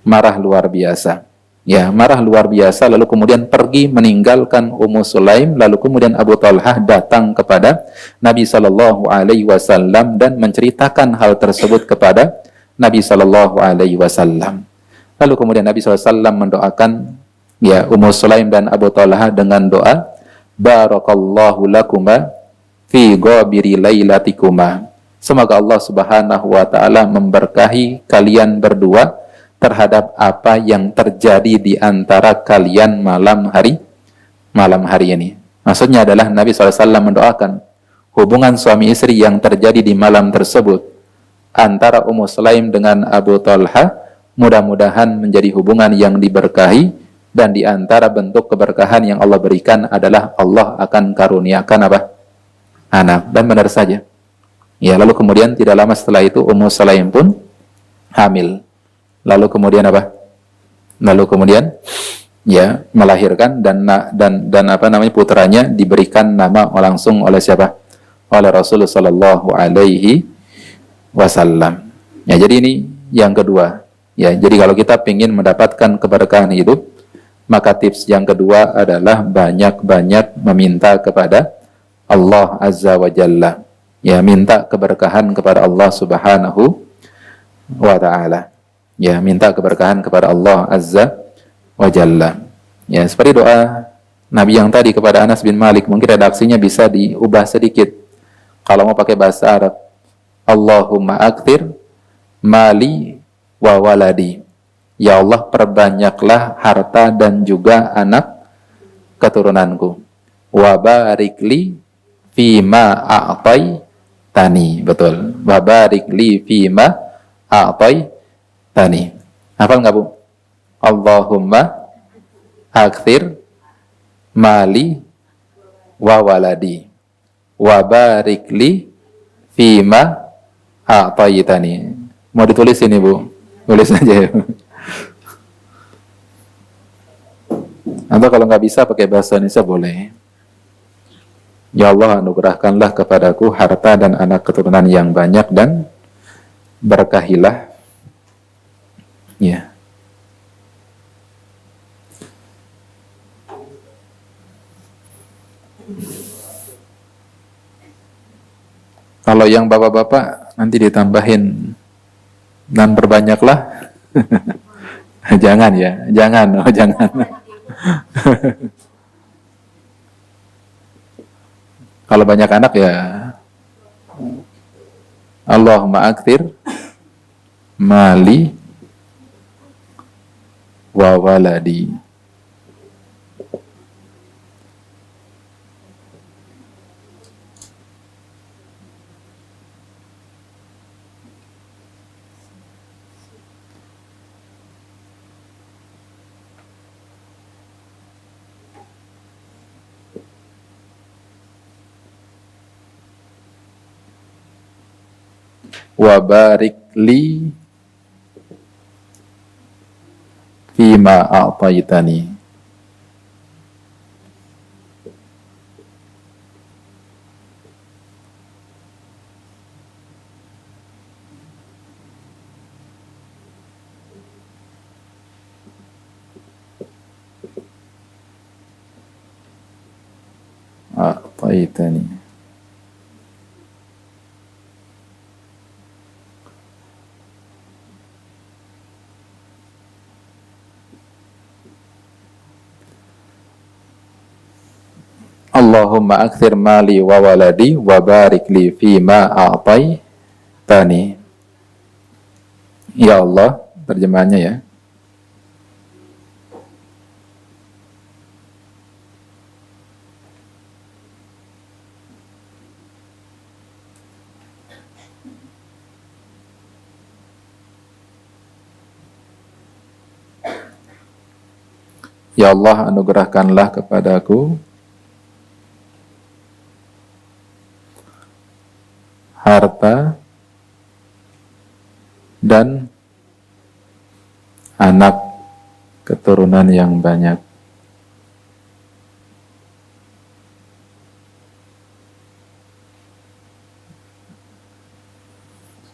marah luar biasa. Ya, marah luar biasa, lalu kemudian pergi meninggalkan Ummu Sulaim. Lalu kemudian Abu Talhah datang kepada Nabi Sallallahu Alaihi Wasallam dan menceritakan hal tersebut kepada Nabi Shallallahu Alaihi Wasallam. Lalu kemudian Nabi SAW mendoakan ya Ummu Sulaim dan Abu Talha dengan doa, Barakallahu lakuma fi ghabiri lailatikuma. Semoga Allah Subhanahu wa taala memberkahi kalian berdua terhadap apa yang terjadi di antara kalian malam hari ini. Maksudnya adalah Nabi SAW mendoakan hubungan suami istri yang terjadi di malam tersebut antara Ummu Sulaim dengan Abu Talha mudah-mudahan menjadi hubungan yang diberkahi, dan di antara bentuk keberkahan yang Allah berikan adalah Allah akan karuniakan apa? Anak. Dan benar saja. Ya, lalu kemudian tidak lama setelah itu Ummu Sulaim pun hamil. Lalu kemudian apa? Lalu kemudian ya melahirkan dan apa namanya putranya diberikan nama langsung oleh siapa? Oleh Rasulullah Sallallahu Alaihi Wasallam. Ya, jadi ini yang kedua. Ya, jadi kalau kita ingin mendapatkan keberkahan hidup, maka tips yang kedua adalah banyak-banyak meminta kepada Allah Azza wa Jalla. Ya, minta keberkahan kepada Allah Subhanahu wa Ta'ala. Ya, minta keberkahan kepada Allah Azza wa Jalla. Ya, seperti doa Nabi yang tadi kepada Anas bin Malik, mungkin redaksinya bisa diubah sedikit. Kalau mau pakai bahasa Arab, Allahumma akthir mali wa waladi. Ya Allah, perbanyaklah harta dan juga anak keturunanku. Wa barik li fima a'taitani. Betul. Wa barik li fima a'taitani. Hafal enggak, Bu? Allahumma akthir mali wa waladi. Wa barik li fima a'taitani. Mau ditulis ini, Bu? Tulis aja ya. Atau kalau nggak bisa pakai bahasa Indonesia boleh. Ya Allah, anugerahkanlah kepadaku harta dan anak keturunan yang banyak dan berkahilah. Ya. Kalau yang bapak-bapak nanti ditambahin dan perbanyaklah. Jangan ya, jangan, oh jangan. Kalau banyak anak ya Allahumma akthir mali wa waladi. Wa barik li fima a'taitani. A'taitani. Allahumma akthir mali wa waladi wa barik li fima a'taitani. Ya Allah, terjemahannya ya. Ya Allah, anugerahkanlah kepadaku harta dan anak keturunan yang banyak.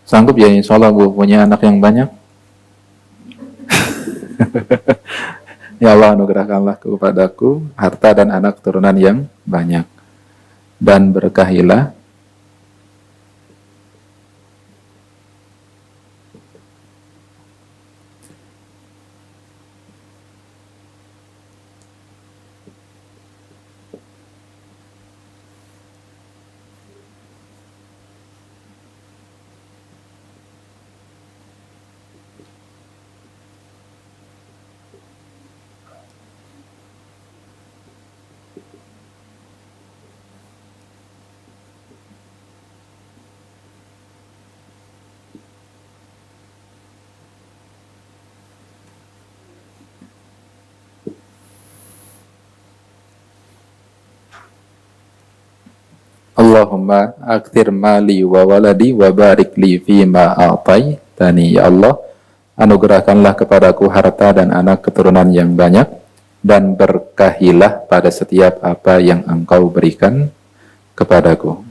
Sanggup ya insya Allah Bu punya anak yang banyak? Ya Allah, anugerahkanlah kepadaku harta dan anak keturunan yang banyak, dan berkahilah Allahumma akthir mali wa waladi wa barik li fima a'taitani. Ya Allah, anugerahkanlah kepadaku harta dan anak keturunan yang banyak, dan berkahilah pada setiap apa yang Engkau berikan kepadaku.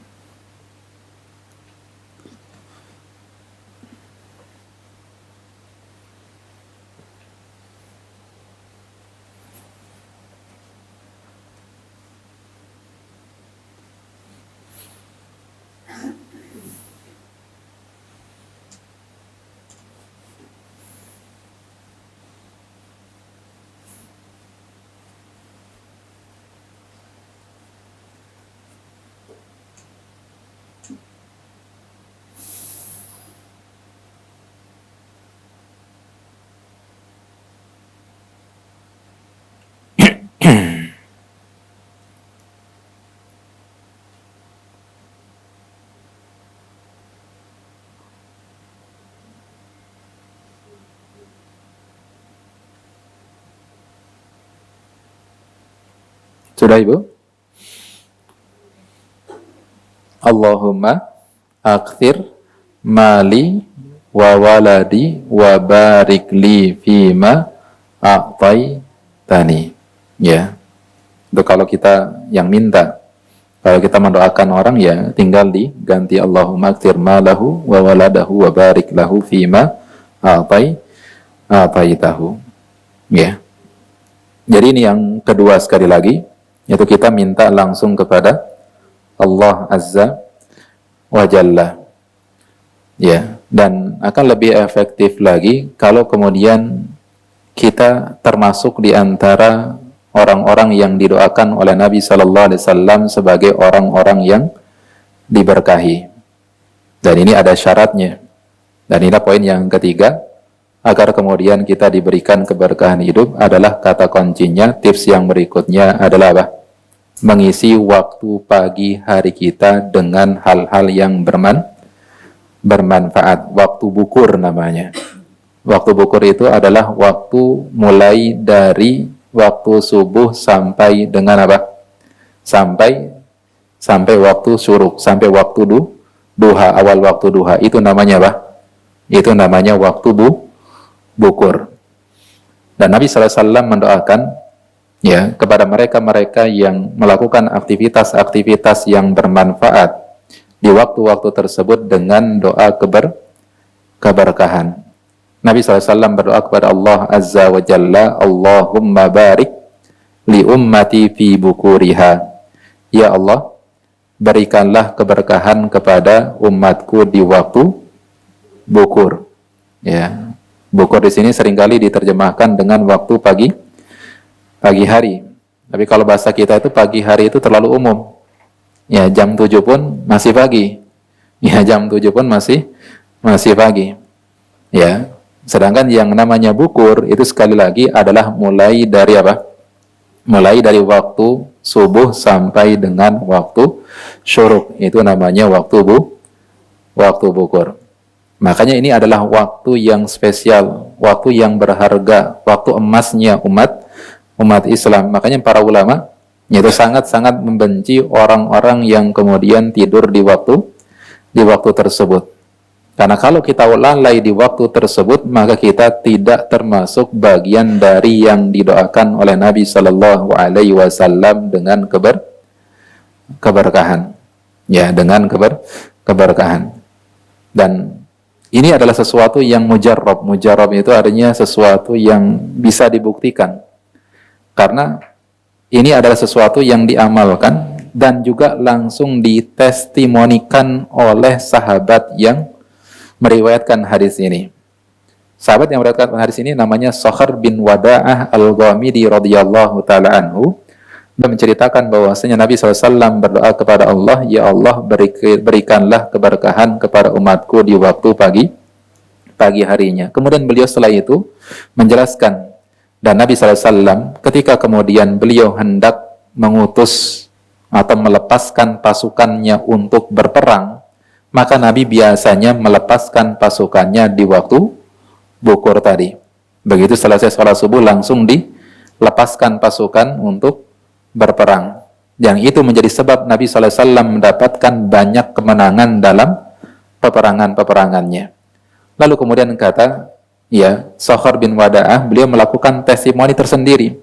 Sudah Ibu? Allahumma akthir mali wa waladi wa barik li fima a'taitani. Ya. Itu kalau kita yang minta. Kalau kita mendoakan orang ya tinggal diganti Allahumma akthir malahu wa waladahu wa barik lahu fima a'taitahu. Ya. Jadi ini yang kedua sekali lagi, yaitu kita minta langsung kepada Allah Azza wa Jalla. Ya, dan akan lebih efektif lagi kalau kemudian kita termasuk di antara orang-orang yang didoakan oleh Nabi Sallallahu Alaihi Wasallam sebagai orang-orang yang diberkahi. Dan ini ada syaratnya. Dan ini poin yang ketiga, agar kemudian kita diberikan keberkahan hidup adalah kata kuncinya. Tips yang berikutnya adalah apa? Mengisi waktu pagi hari kita dengan hal-hal yang bermanfaat. Waktu bukur namanya. Waktu bukur itu adalah waktu mulai dari waktu subuh sampai dengan apa? Sampai waktu syuruk, sampai waktu duha, awal waktu duha. Itu namanya apa? Itu namanya waktu bukur. Dan Nabi SAW mendoakan ya kepada mereka-mereka yang melakukan aktivitas-aktivitas yang bermanfaat di waktu-waktu tersebut dengan doa keberkahan. Nabi SAW berdoa kepada Allah Azza wa Jalla, Allahumma barik li ummati fi bukuriha. Ya Allah, berikanlah keberkahan kepada umatku di waktu bukur. Ya, bukur di sini seringkali diterjemahkan dengan waktu pagi hari. Tapi kalau bahasa kita itu pagi hari itu terlalu umum. Ya, jam 7 pun masih pagi. Ya, jam 7 pun masih pagi. Ya. Sedangkan yang namanya bukur itu sekali lagi adalah mulai dari apa? Mulai dari waktu subuh sampai dengan waktu syuruk. Itu namanya waktu bukur. Makanya ini adalah waktu yang spesial, waktu yang berharga, waktu emasnya umat Islam. Makanya para ulama itu sangat-sangat membenci orang-orang yang kemudian tidur di waktu tersebut. Karena kalau kita lalai di waktu tersebut, maka kita tidak termasuk bagian dari yang didoakan oleh Nabi Sallallahu Alaihi Wasallam dengan keberkahan. Ya, dengan keberkahan. Dan ini adalah sesuatu yang mujarrab. Mujarrab itu artinya sesuatu yang bisa dibuktikan. Karena ini adalah sesuatu yang diamalkan dan juga langsung ditestimonikan oleh sahabat yang meriwayatkan hadis ini. Sahabat yang meriwayatkan hadis ini namanya Sakhar bin Wada'ah Al-Ghamidi radhiyallahu taala anhu. Dia menceritakan bahwasanya Nabi SAW berdoa kepada Allah, ya Allah berikanlah keberkahan kepada umatku di waktu pagi harinya. Kemudian beliau setelah itu menjelaskan, dan Nabi SAW ketika kemudian beliau hendak mengutus atau melepaskan pasukannya untuk berperang, maka Nabi biasanya melepaskan pasukannya di waktu bukur tadi. Begitu selesai sholat subuh langsung dilepaskan pasukan untuk berperang. yang itu menjadi sebab Nabi SAW mendapatkan banyak kemenangan dalam peperangan-peperangannya. Lalu kemudian kata, ya, Sakhar bin Wada'ah, beliau melakukan testimoni tersendiri.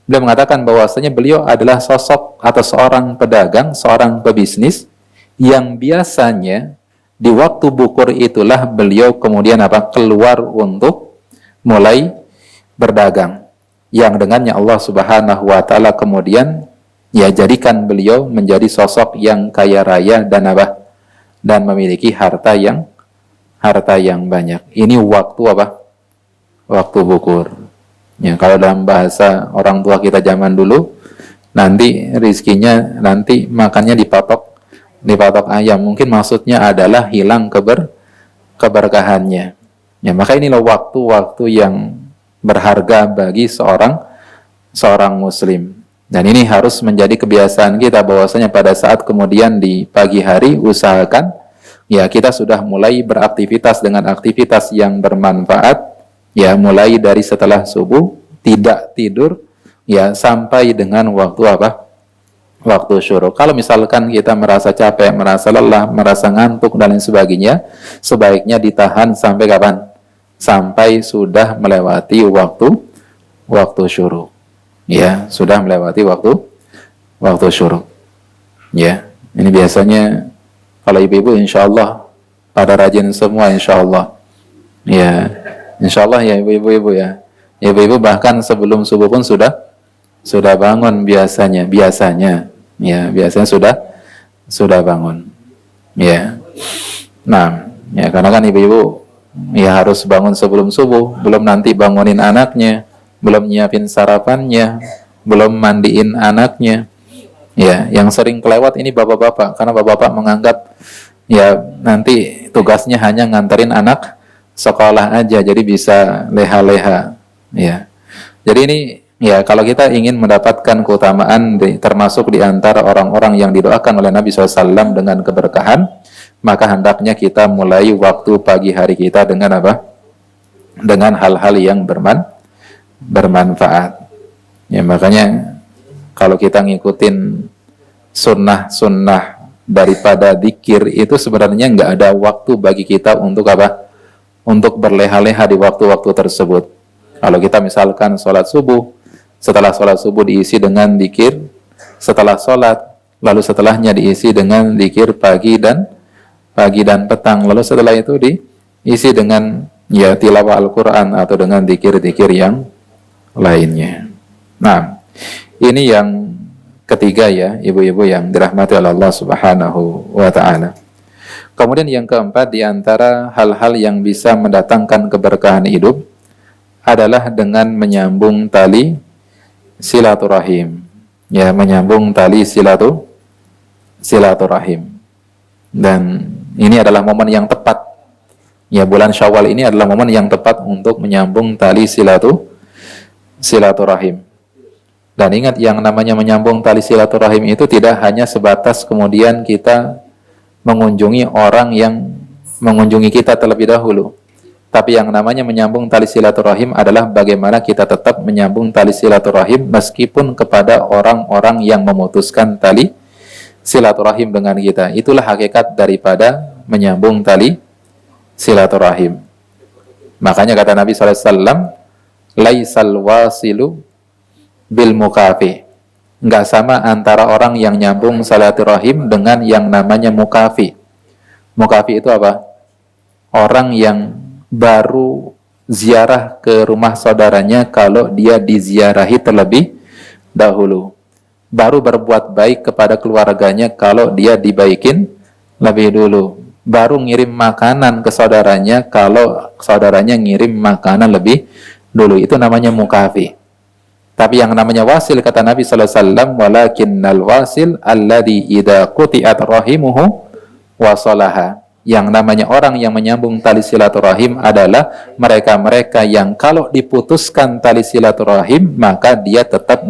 Beliau mengatakan bahwasanya beliau adalah sosok atau seorang pedagang, seorang pebisnis yang biasanya di waktu bukur itulah beliau kemudian keluar untuk mulai berdagang, yang dengannya Allah Subhanahu wa taala kemudian ya jadikan beliau menjadi sosok yang kaya raya dan memiliki harta yang banyak. Ini waktu waktu bukur. Ya, kalau dalam bahasa orang tua kita zaman dulu, nanti rizkinya nanti makannya dipatok ayam. Mungkin maksudnya adalah hilang keberkahannya. Ya, maka inilah waktu-waktu yang berharga bagi seorang muslim. Dan ini harus menjadi kebiasaan kita bahwasanya pada saat kemudian di pagi hari usahakan ya kita sudah mulai beraktivitas dengan aktivitas yang bermanfaat. Ya, mulai dari setelah subuh, tidak tidur, ya, sampai dengan waktu waktu syuruk. Kalau misalkan kita merasa capek, merasa lelah, merasa ngantuk, dan lain sebagainya, sebaiknya ditahan sampai kapan? Sampai sudah melewati waktu syuruk. Ya, sudah melewati waktu syuruk. Ya, ini biasanya kalau ibu-ibu insya Allah pada rajin semua insya Allah. Ya, insya Allah ya ibu-ibu ya. Ibu-ibu bahkan sebelum subuh pun sudah bangun biasanya. Ya, biasanya sudah bangun. Ya. Nah, ya karena kan ibu-ibu ya harus bangun sebelum subuh, belum nanti bangunin anaknya, belum nyiapin sarapannya, belum mandiin anaknya. Ya, yang sering kelewat ini bapak-bapak karena bapak-bapak menganggap ya nanti tugasnya hanya nganterin anak sekolah aja, jadi bisa leha-leha. Ya, jadi ini ya kalau kita ingin mendapatkan keutamaan termasuk di antara orang-orang yang didoakan oleh Nabi SAW dengan keberkahan, maka hendaknya kita mulai waktu pagi hari kita dengan dengan hal-hal yang bermanfaat. Ya, makanya kalau kita ngikutin sunnah-sunnah daripada dzikir itu sebenarnya nggak ada waktu bagi kita untuk untuk berleha-leha di waktu-waktu tersebut. Kalau kita misalkan sholat subuh, setelah sholat subuh diisi dengan dzikir, setelah sholat, lalu setelahnya diisi dengan dzikir pagi dan petang, lalu setelah itu diisi dengan ya tilawah Al-Quran atau dengan dzikir-dzikir yang lainnya. Nah, ini yang ketiga ya, ibu-ibu yang dirahmati oleh Allah Subhanahu wa taala. Kemudian yang keempat di antara hal-hal yang bisa mendatangkan keberkahan hidup adalah dengan menyambung tali silaturahim. Ya, menyambung tali silaturahim. Dan ini adalah momen yang tepat. Ya, bulan Syawal ini adalah momen yang tepat untuk menyambung tali silaturahim. Dan ingat, yang namanya menyambung tali silaturahim itu tidak hanya sebatas kemudian kita mengunjungi orang yang mengunjungi kita terlebih dahulu. Tapi yang namanya menyambung tali silaturahim adalah bagaimana kita tetap menyambung tali silaturahim meskipun kepada orang-orang yang memutuskan tali silaturahim dengan kita. Itulah hakikat daripada menyambung tali silaturahim. Makanya kata Nabi SAW, laisal wasilu bil mukafi. Enggak sama antara orang yang nyambung silaturahim dengan yang namanya mukafi. Mukafi itu apa? Orang yang baru ziarah ke rumah saudaranya kalau dia diziarahi terlebih dahulu. Baru berbuat baik kepada keluarganya kalau dia dibaikin lebih dulu. Baru ngirim makanan ke saudaranya kalau saudaranya ngirim makanan lebih dulu. Itu namanya mukafi. Tapi yang namanya wasil kata Nabi sallallahu alaihi wasallam, walakinnal wasil alladhi idza quti'at rahimuhu wasalaha. Yang namanya orang yang menyambung tali silaturahim adalah mereka-mereka yang kalau diputuskan tali silaturahim maka dia tetap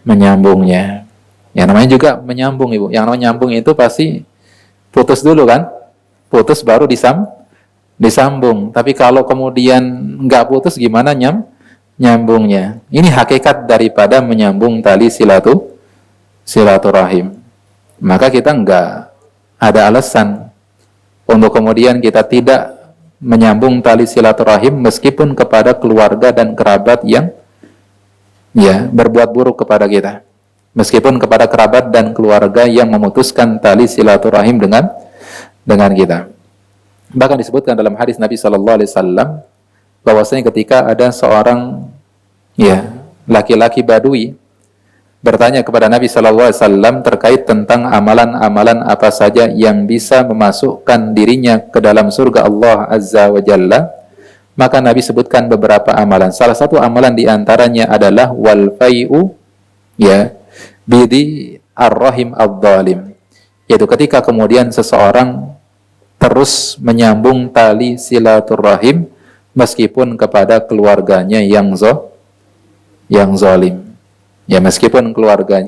menyambungnya. Yang namanya juga menyambung, Ibu. Yang namanya nyambung itu pasti putus dulu kan? Putus baru disambung. Tapi kalau kemudian nggak putus gimana nyambungnya? Ini hakikat daripada menyambung tali silaturahim. Maka kita enggak ada alasan untuk kemudian kita tidak menyambung tali silaturahim meskipun kepada keluarga dan kerabat yang berbuat buruk kepada kita. Meskipun kepada kerabat dan keluarga yang memutuskan tali silaturahim dengan kita. Bahkan disebutkan dalam hadis Nabi sallallahu alaihi wasallam bahwasanya ketika ada seorang laki-laki Badui bertanya kepada Nabi sallallahu alaihi wasallam terkait tentang amalan-amalan apa saja yang bisa memasukkan dirinya ke dalam surga Allah Azza wa Jalla, maka Nabi sebutkan beberapa amalan. Salah satu amalan di antaranya adalah wal fai'u bidi ar-rahim ad-dhalim, yaitu ketika kemudian seseorang terus menyambung tali silaturahim meskipun kepada keluarganya yang zalim. Ya, meskipun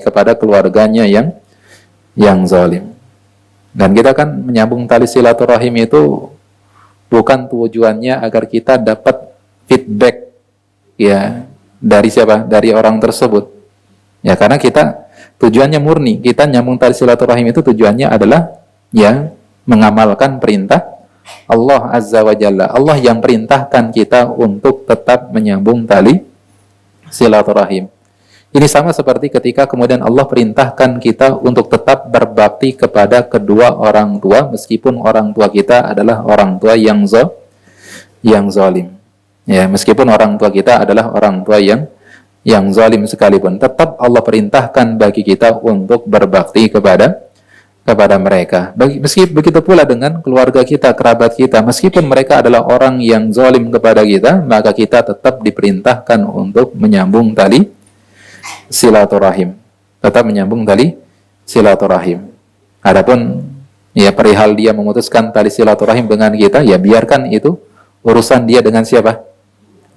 kepada keluarganya yang zalim. Dan kita kan menyambung tali silaturahim itu bukan tujuannya agar kita dapat feedback dari siapa? Dari orang tersebut. Ya, karena kita tujuannya murni, kita nyambung tali silaturahim itu tujuannya adalah mengamalkan perintah Allah Azza wa Jalla. Allah yang perintahkan kita untuk tetap menyambung tali silaturahim. Ini sama seperti ketika kemudian Allah perintahkan kita untuk tetap berbakti kepada kedua orang tua meskipun orang tua kita adalah orang tua yang zalim. Ya, meskipun orang tua kita adalah orang tua yang zalim sekalipun, tetap Allah perintahkan bagi kita untuk berbakti kepada mereka. Begitu pula dengan keluarga kita, kerabat kita, meskipun mereka adalah orang yang zalim kepada kita, maka kita tetap diperintahkan untuk menyambung tali silaturahim, tetap menyambung tali silaturahim. Adapun perihal dia memutuskan tali silaturahim dengan kita, biarkan itu urusan dia dengan siapa?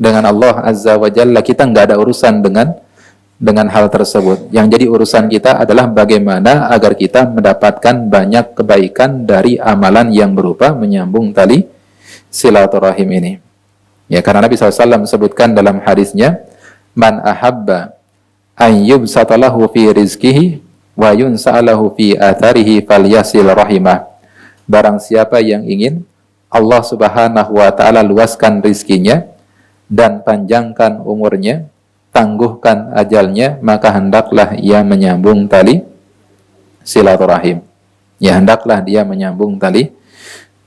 Dengan Allah Azza wa Jalla. Kita nggak ada urusan dengan hal tersebut. Yang jadi urusan kita adalah bagaimana agar kita mendapatkan banyak kebaikan dari amalan yang berupa menyambung tali silaturahim ini. Ya, karena Nabi SAW sebutkan dalam hadisnya, man ahabba ayyub satalahu fi rizkihi wa yunsa'alahu fi atharihi falyasil rahimah. Barang siapa yang ingin Allah Subhanahu wa ta'ala luaskan rizkinya dan panjangkan umurnya, tangguhkan ajalnya, maka hendaklah ia menyambung tali silaturahim. Ya, hendaklah dia menyambung tali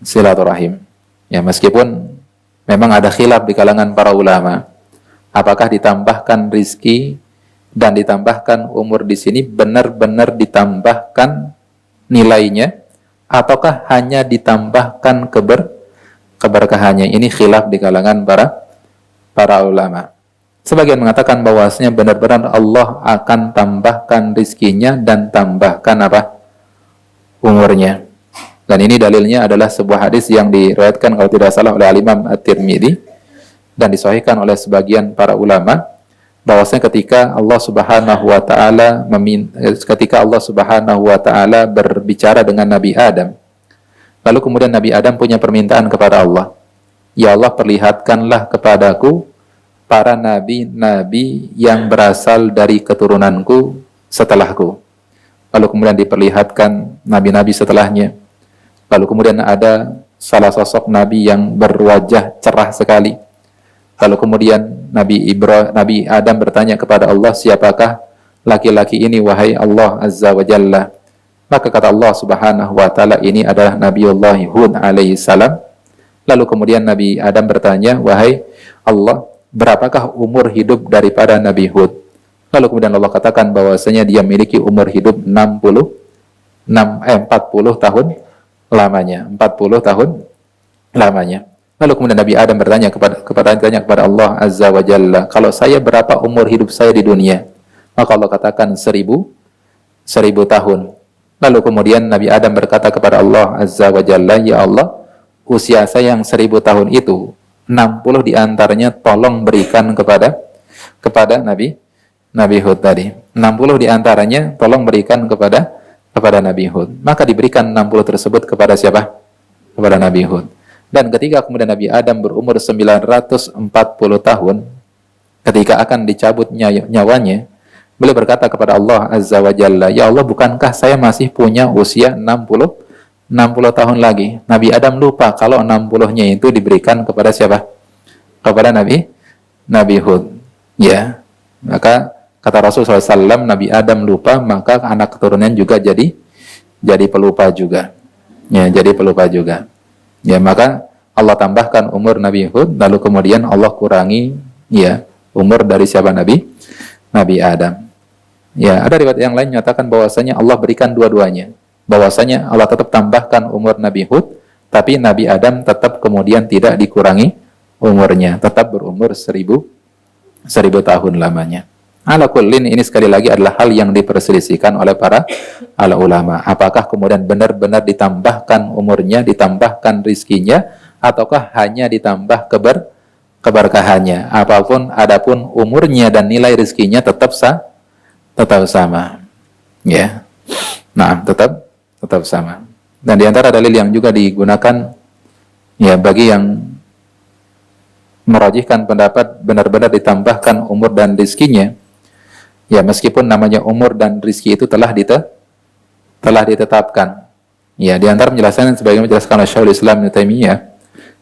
silaturahim. Ya, meskipun memang ada khilaf di kalangan para ulama, apakah ditambahkan rizki dan ditambahkan umur di sini benar-benar ditambahkan nilainya, ataukah hanya ditambahkan keberkahannya? Ini khilaf di kalangan para ulama. Sebagian mengatakan bahwasanya benar-benar Allah akan tambahkan rizkinya dan tambahkan umurnya. Dan ini dalilnya adalah sebuah hadis yang diriwayatkan kalau tidak salah oleh Imam At-Tirmidzi dan disahihkan oleh sebagian para ulama, bahwasanya ketika Allah Subhanahu wa taala berbicara dengan Nabi Adam, lalu kemudian Nabi Adam punya permintaan kepada Allah, ya Allah, perlihatkanlah kepadaku para nabi-nabi yang berasal dari keturunanku setelahku. Lalu kemudian diperlihatkan nabi-nabi setelahnya. Lalu kemudian ada salah sosok nabi yang berwajah cerah sekali. Lalu kemudian Nabi Adam bertanya kepada Allah, siapakah laki-laki ini wahai Allah Azza wa Jalla? Maka kata Allah Subhanahu wa taala, ini adalah Nabiullah Hud alaihi salam. Lalu kemudian Nabi Adam bertanya, wahai Allah, berapakah umur hidup daripada Nabi Hud? Lalu kemudian Allah katakan bahwasanya dia memiliki umur hidup 40 tahun lamanya, 40 tahun lamanya. Lalu kemudian Nabi Adam bertanya kepada Allah Azza wa Jalla, kalau saya berapa umur hidup saya di dunia? Maka Allah katakan 1000 tahun. Lalu kemudian Nabi Adam berkata kepada Allah Azza wa Jalla, ya Allah, usia saya yang 1000 tahun itu 60 diantaranya tolong berikan kepada Nabi Hud tadi. 60 diantaranya tolong berikan kepada Nabi Hud. Maka diberikan 60 tersebut kepada siapa? Kepada Nabi Hud. Dan ketika kemudian Nabi Adam berumur 940 tahun, ketika akan dicabut nyawanya, beliau berkata kepada Allah Azza wa Jalla, "Ya Allah, bukankah saya masih punya usia 60 tahun lagi?" Nabi Adam lupa kalau 60-nya itu diberikan kepada siapa? Kepada Nabi Hud. Ya. Maka kata Rasulullah SAW, Nabi Adam lupa, maka anak keturunan juga jadi pelupa juga. Ya, jadi pelupa juga. Ya, maka Allah tambahkan umur Nabi Hud, lalu kemudian Allah kurangi ya umur dari siapa? Nabi Adam. Ya, ada riwayat yang lain menyatakan bahwasanya Allah berikan dua-duanya. Bahwasanya Allah tetap tambahkan umur Nabi Hud, tapi Nabi Adam tetap kemudian tidak dikurangi umurnya, tetap berumur 1000 tahun lamanya. Ala kullin, ini sekali lagi adalah hal yang diperselisihkan oleh para ulama. Apakah kemudian benar-benar ditambahkan umurnya, ditambahkan rizkinya, ataukah hanya ditambah keberkahannya? Adapun umurnya dan nilai rizkinya tetap sama. Ya. Nah, tetap sama. Dan di antara dalil yang juga digunakan ya bagi yang merajihkan pendapat benar-benar ditambahkan umur dan rizkinya, ya meskipun namanya umur dan rizki itu telah ditetapkan. Ya, di antara penjelasan sebagaimana dijelaskan oleh Syekhul Islam Ibnu Taimiyah,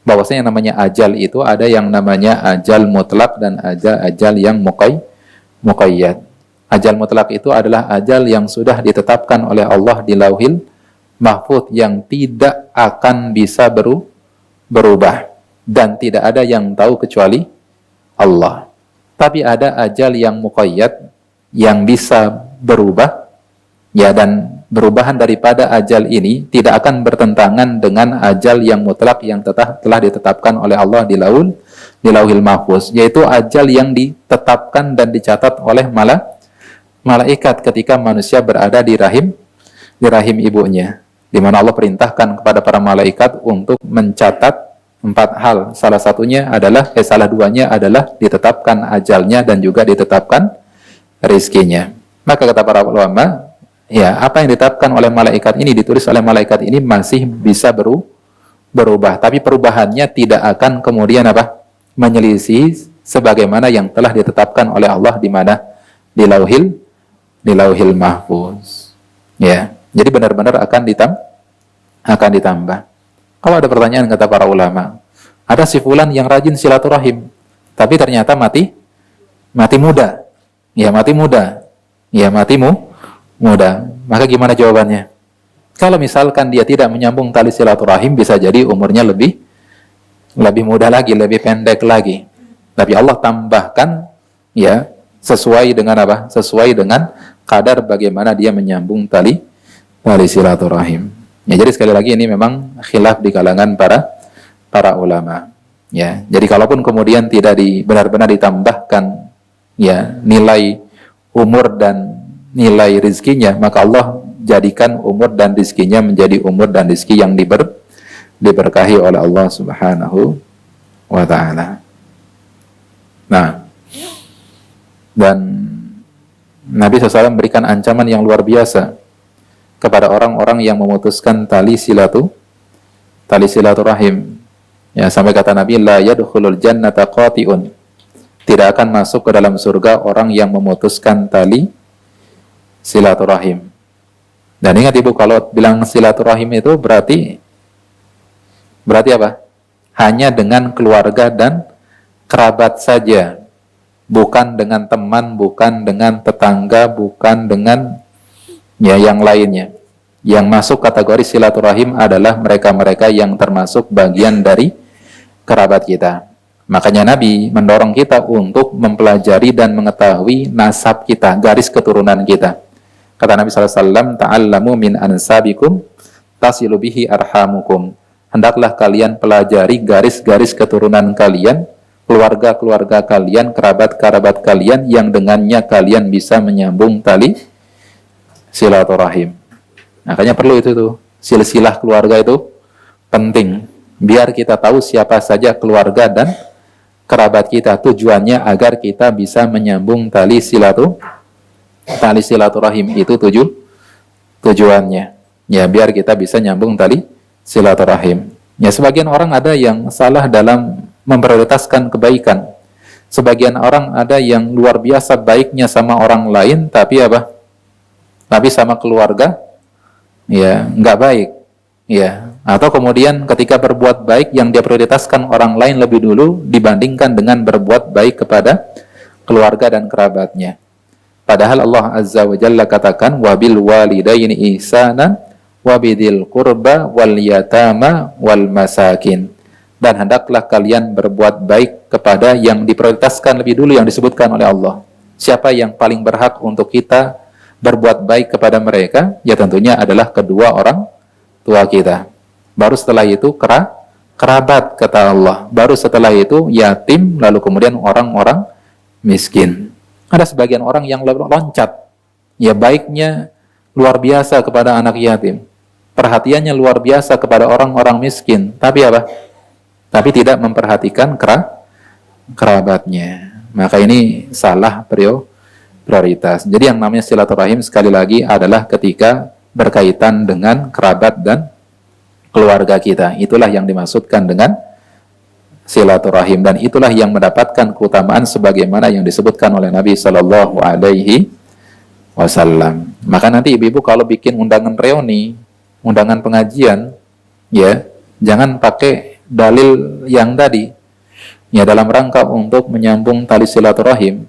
bahwasanya yang namanya ajal itu ada yang namanya ajal mutlak dan ajal yang muqayyad. Ajal mutlak itu adalah ajal yang sudah ditetapkan oleh Allah di Lauhil Mahfuz yang tidak akan bisa berubah dan tidak ada yang tahu kecuali Allah. Tapi ada ajal yang muqayyad yang bisa berubah, ya, dan perubahan daripada ajal ini tidak akan bertentangan dengan ajal yang mutlak yang telah ditetapkan oleh Allah di Lauhil Mahfuz, yaitu ajal yang ditetapkan dan dicatat oleh malaikat ketika manusia berada di rahim ibunya, di mana Allah perintahkan kepada para malaikat untuk mencatat 4 hal. Salah duanya adalah ditetapkan ajalnya dan juga ditetapkan rizkinya. Maka kata para ulama, ya, apa yang ditetapkan oleh malaikat ini, ditulis oleh malaikat ini masih bisa berubah, tapi perubahannya tidak akan kemudian menyelisih sebagaimana yang telah ditetapkan oleh Allah di mana? Di Lauhil Mahfuz. Ya, jadi benar-benar akan ditambah. Kalau ada pertanyaan, kata para ulama, ada si fulan yang rajin silaturahim, tapi ternyata mati muda. Ya, mati muda. Maka gimana jawabannya? Kalau misalkan dia tidak menyambung tali silaturahim, bisa jadi umurnya lebih muda lagi, lebih pendek lagi. Tapi Allah tambahkan ya sesuai dengan Sesuai dengan kadar bagaimana dia menyambung tali silaturahim. Ya, jadi sekali lagi ini memang khilaf di kalangan para ulama. Ya, jadi kalaupun kemudian tidak benar-benar ditambahkan ya nilai umur dan nilai rizkinya, maka Allah jadikan umur dan rizkinya menjadi umur dan rizki yang diberkahi oleh Allah Subhanahu wa ta'ala. Nah, dan Nabi SAW memberikan ancaman yang luar biasa kepada orang-orang yang memutuskan tali silaturahim. Ya, sampai kata Nabi, la yadkhulul jannata qati'un. Tidak akan masuk ke dalam surga orang yang memutuskan tali silaturahim. Dan ingat Ibu, kalau bilang silaturahim itu berarti apa? Hanya dengan keluarga dan kerabat saja. Bukan dengan teman, bukan dengan tetangga, bukan dengan ya yang lainnya. Yang masuk kategori silaturahim adalah mereka-mereka yang termasuk bagian dari kerabat kita. Makanya Nabi mendorong kita untuk mempelajari dan mengetahui nasab kita, garis keturunan kita. Kata Nabi SAW, ta'allamu min ansabikum tasilu bihi arhamukum. Hendaklah kalian pelajari garis-garis keturunan kalian, keluarga-keluarga kalian, kerabat-kerabat kalian, yang dengannya kalian bisa menyambung tali silaturahim. Makanya perlu itu tuh, silsilah keluarga itu penting. Biar kita tahu siapa saja keluarga dan kerabat kita. Tujuannya agar kita bisa menyambung tali silaturahim itu tujuannya. Ya, biar kita bisa nyambung tali silaturahim. Ya, sebagian orang ada yang salah dalam memprioritaskan kebaikan. Sebagian orang ada yang luar biasa baiknya sama orang lain, tapi apa? Tapi sama keluarga, ya nggak baik, ya. Atau kemudian ketika berbuat baik yang dia prioritaskan orang lain lebih dulu dibandingkan dengan berbuat baik kepada keluarga dan kerabatnya. Padahal Allah Azza wa Jalla katakan wabil walidaini ihsanan wabidil qurba wal yatama wal masakin. Dan hendaklah kalian berbuat baik kepada yang diprioritaskan lebih dulu yang disebutkan oleh Allah. Siapa yang paling berhak untuk kita berbuat baik kepada mereka? Ya tentunya adalah kedua orang tua kita. Baru setelah itu kerabat kata Allah. Baru setelah itu yatim, lalu kemudian orang-orang miskin. Ada sebagian orang yang loncat. Ya baiknya luar biasa kepada anak yatim. Perhatiannya luar biasa kepada orang-orang miskin. Tapi apa? Tapi tidak memperhatikan kerabatnya. Maka ini salah prioritas. Jadi yang namanya silaturahim sekali lagi adalah ketika berkaitan dengan kerabat dan keluarga kita. Itulah yang dimaksudkan dengan silaturahim, dan itulah yang mendapatkan keutamaan sebagaimana yang disebutkan oleh Nabi Shallallahu Alaihi Wasallam. Maka nanti ibu-ibu kalau bikin undangan reuni, undangan pengajian, ya jangan pakai dalil yang tadi, ya dalam rangka untuk menyambung tali silaturahim,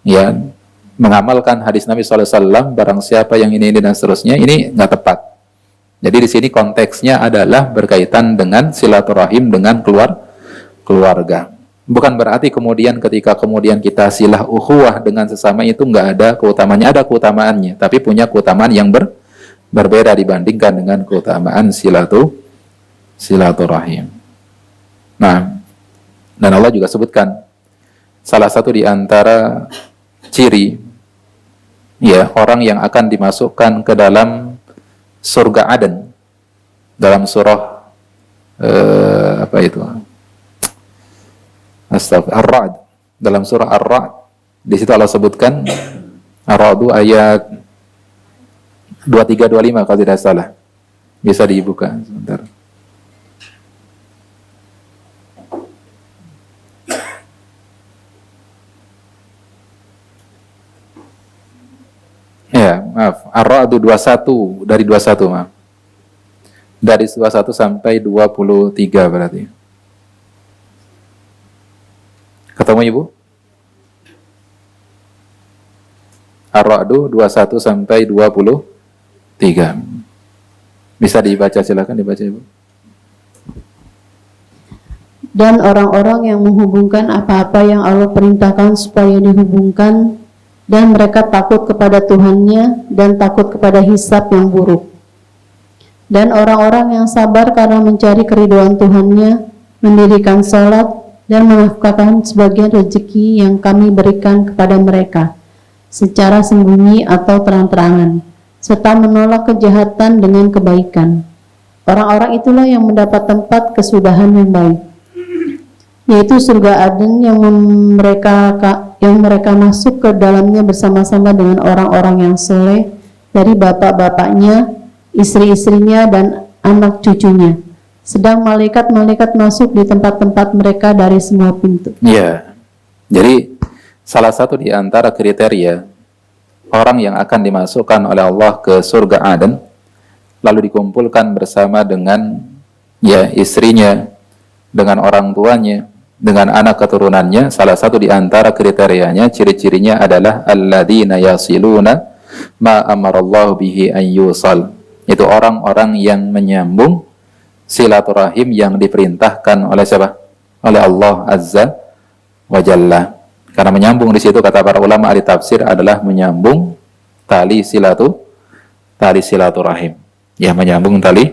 ya mengamalkan hadis Nabi SAW, barang siapa yang ini dan seterusnya, ini nggak tepat. Jadi di sini konteksnya adalah berkaitan dengan silaturahim dengan keluarga. Bukan berarti kemudian ketika kemudian kita silah ukhuwah dengan sesama itu nggak ada keutamaannya, ada keutamaannya, tapi punya keutamaan yang berbeda dibandingkan dengan keutamaan silaturahim. Nah, dan Allah juga sebutkan salah satu di antara ciri ya orang yang akan dimasukkan ke dalam surga Aden dalam surah apa itu? Ar-Ra'd, dalam surah Ar-Ra'd. Di situ Allah sebutkan Ar-Ra'd ayat 23 25 kalau tidak salah. Bisa dibuka sebentar. Ya, maaf. Ar-Ra'd 21 dari 21, maaf. Dari 21 sampai 23 berarti. Ketemu Ibu? Ar-Ra'd 21 sampai 23. Bisa dibaca, silakan dibaca Ibu. Dan orang-orang yang menghubungkan apa-apa yang Allah perintahkan supaya dihubungkan, dan mereka takut kepada Tuhannya dan takut kepada hisab yang buruk. Dan orang-orang yang sabar karena mencari keridhaan Tuhannya, mendirikan salat dan menafkahkan sebagian rezeki yang kami berikan kepada mereka, secara sembunyi atau terang-terangan, serta menolak kejahatan dengan kebaikan. Orang-orang itulah yang mendapat tempat kesudahan yang baik, yaitu surga Aden yang mereka masuk ke dalamnya bersama-sama dengan orang-orang yang soleh dari bapak-bapaknya, istri-istrinya, dan anak cucunya. Sedang malaikat-malaikat masuk di tempat-tempat mereka dari semua pintu. Iya. Jadi salah satu di antara kriteria orang yang akan dimasukkan oleh Allah ke surga Aden, lalu dikumpulkan bersama dengan ya istrinya, dengan orang tuanya, dengan anak keturunannya, salah satu di antara kriterianya, ciri-cirinya adalah alladzina yasiluna ma amarallahu bihi an yusal. Itu orang-orang yang menyambung silaturahim yang diperintahkan oleh siapa? Oleh Allah Azza wa Jalla. Karena menyambung di situ kata para ulama ahli tafsir adalah menyambung tali silaturahim. Ya, menyambung tali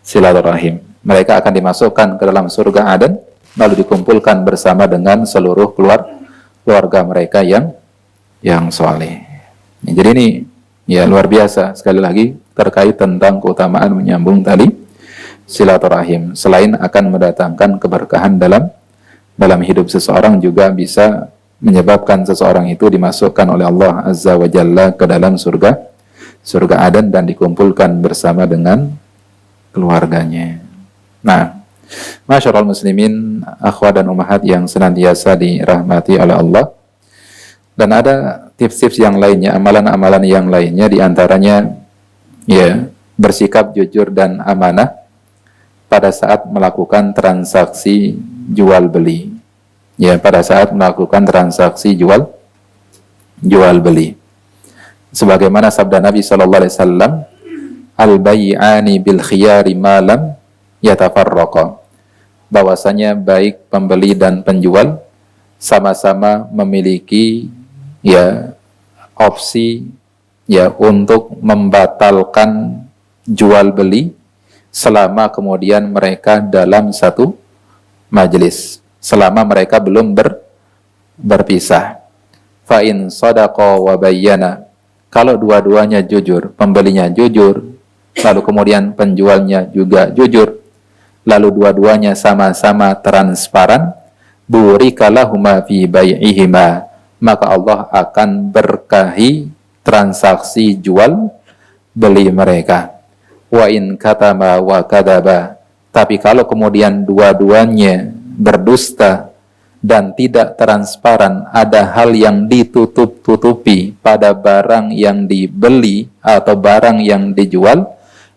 silaturahim. Mereka akan dimasukkan ke dalam surga Aden, lalu dikumpulkan bersama dengan seluruh keluarga mereka yang soleh. Jadi ini ya luar biasa sekali lagi terkait tentang keutamaan menyambung tali silaturahim. Selain akan mendatangkan keberkahan dalam hidup seseorang, juga bisa menyebabkan seseorang itu dimasukkan oleh Allah Azza wa Jalla ke dalam surga Aden dan dikumpulkan bersama dengan keluarganya. Nah, Masyarul muslimin, akhwat dan ummahat yang senantiasa dirahmati oleh Allah. Dan ada tips-tips yang lainnya, amalan-amalan yang lainnya, diantaranya ya bersikap jujur dan amanah pada saat melakukan transaksi jual beli. Ya, pada saat melakukan transaksi jual beli. Sebagaimana sabda Nabi sallallahu alaihi wasallam, al-bai'ani bil khiyari ma lam yatafarraqa. Bahwasanya baik pembeli dan penjual sama-sama memiliki ya opsi ya untuk membatalkan jual beli selama kemudian mereka dalam satu majelis, selama mereka belum berpisah. Fa in sadaqa wa bayyana, kalau dua-duanya jujur, pembelinya jujur, lalu kemudian penjualnya juga jujur, lalu dua-duanya sama-sama transparan, burika lahuma fi bai'ihima, maka Allah akan berkahi transaksi jual beli mereka. Wa in katama wa kadaba, tapi kalau kemudian dua-duanya berdusta dan tidak transparan, ada hal yang ditutup-tutupi pada barang yang dibeli atau barang yang dijual,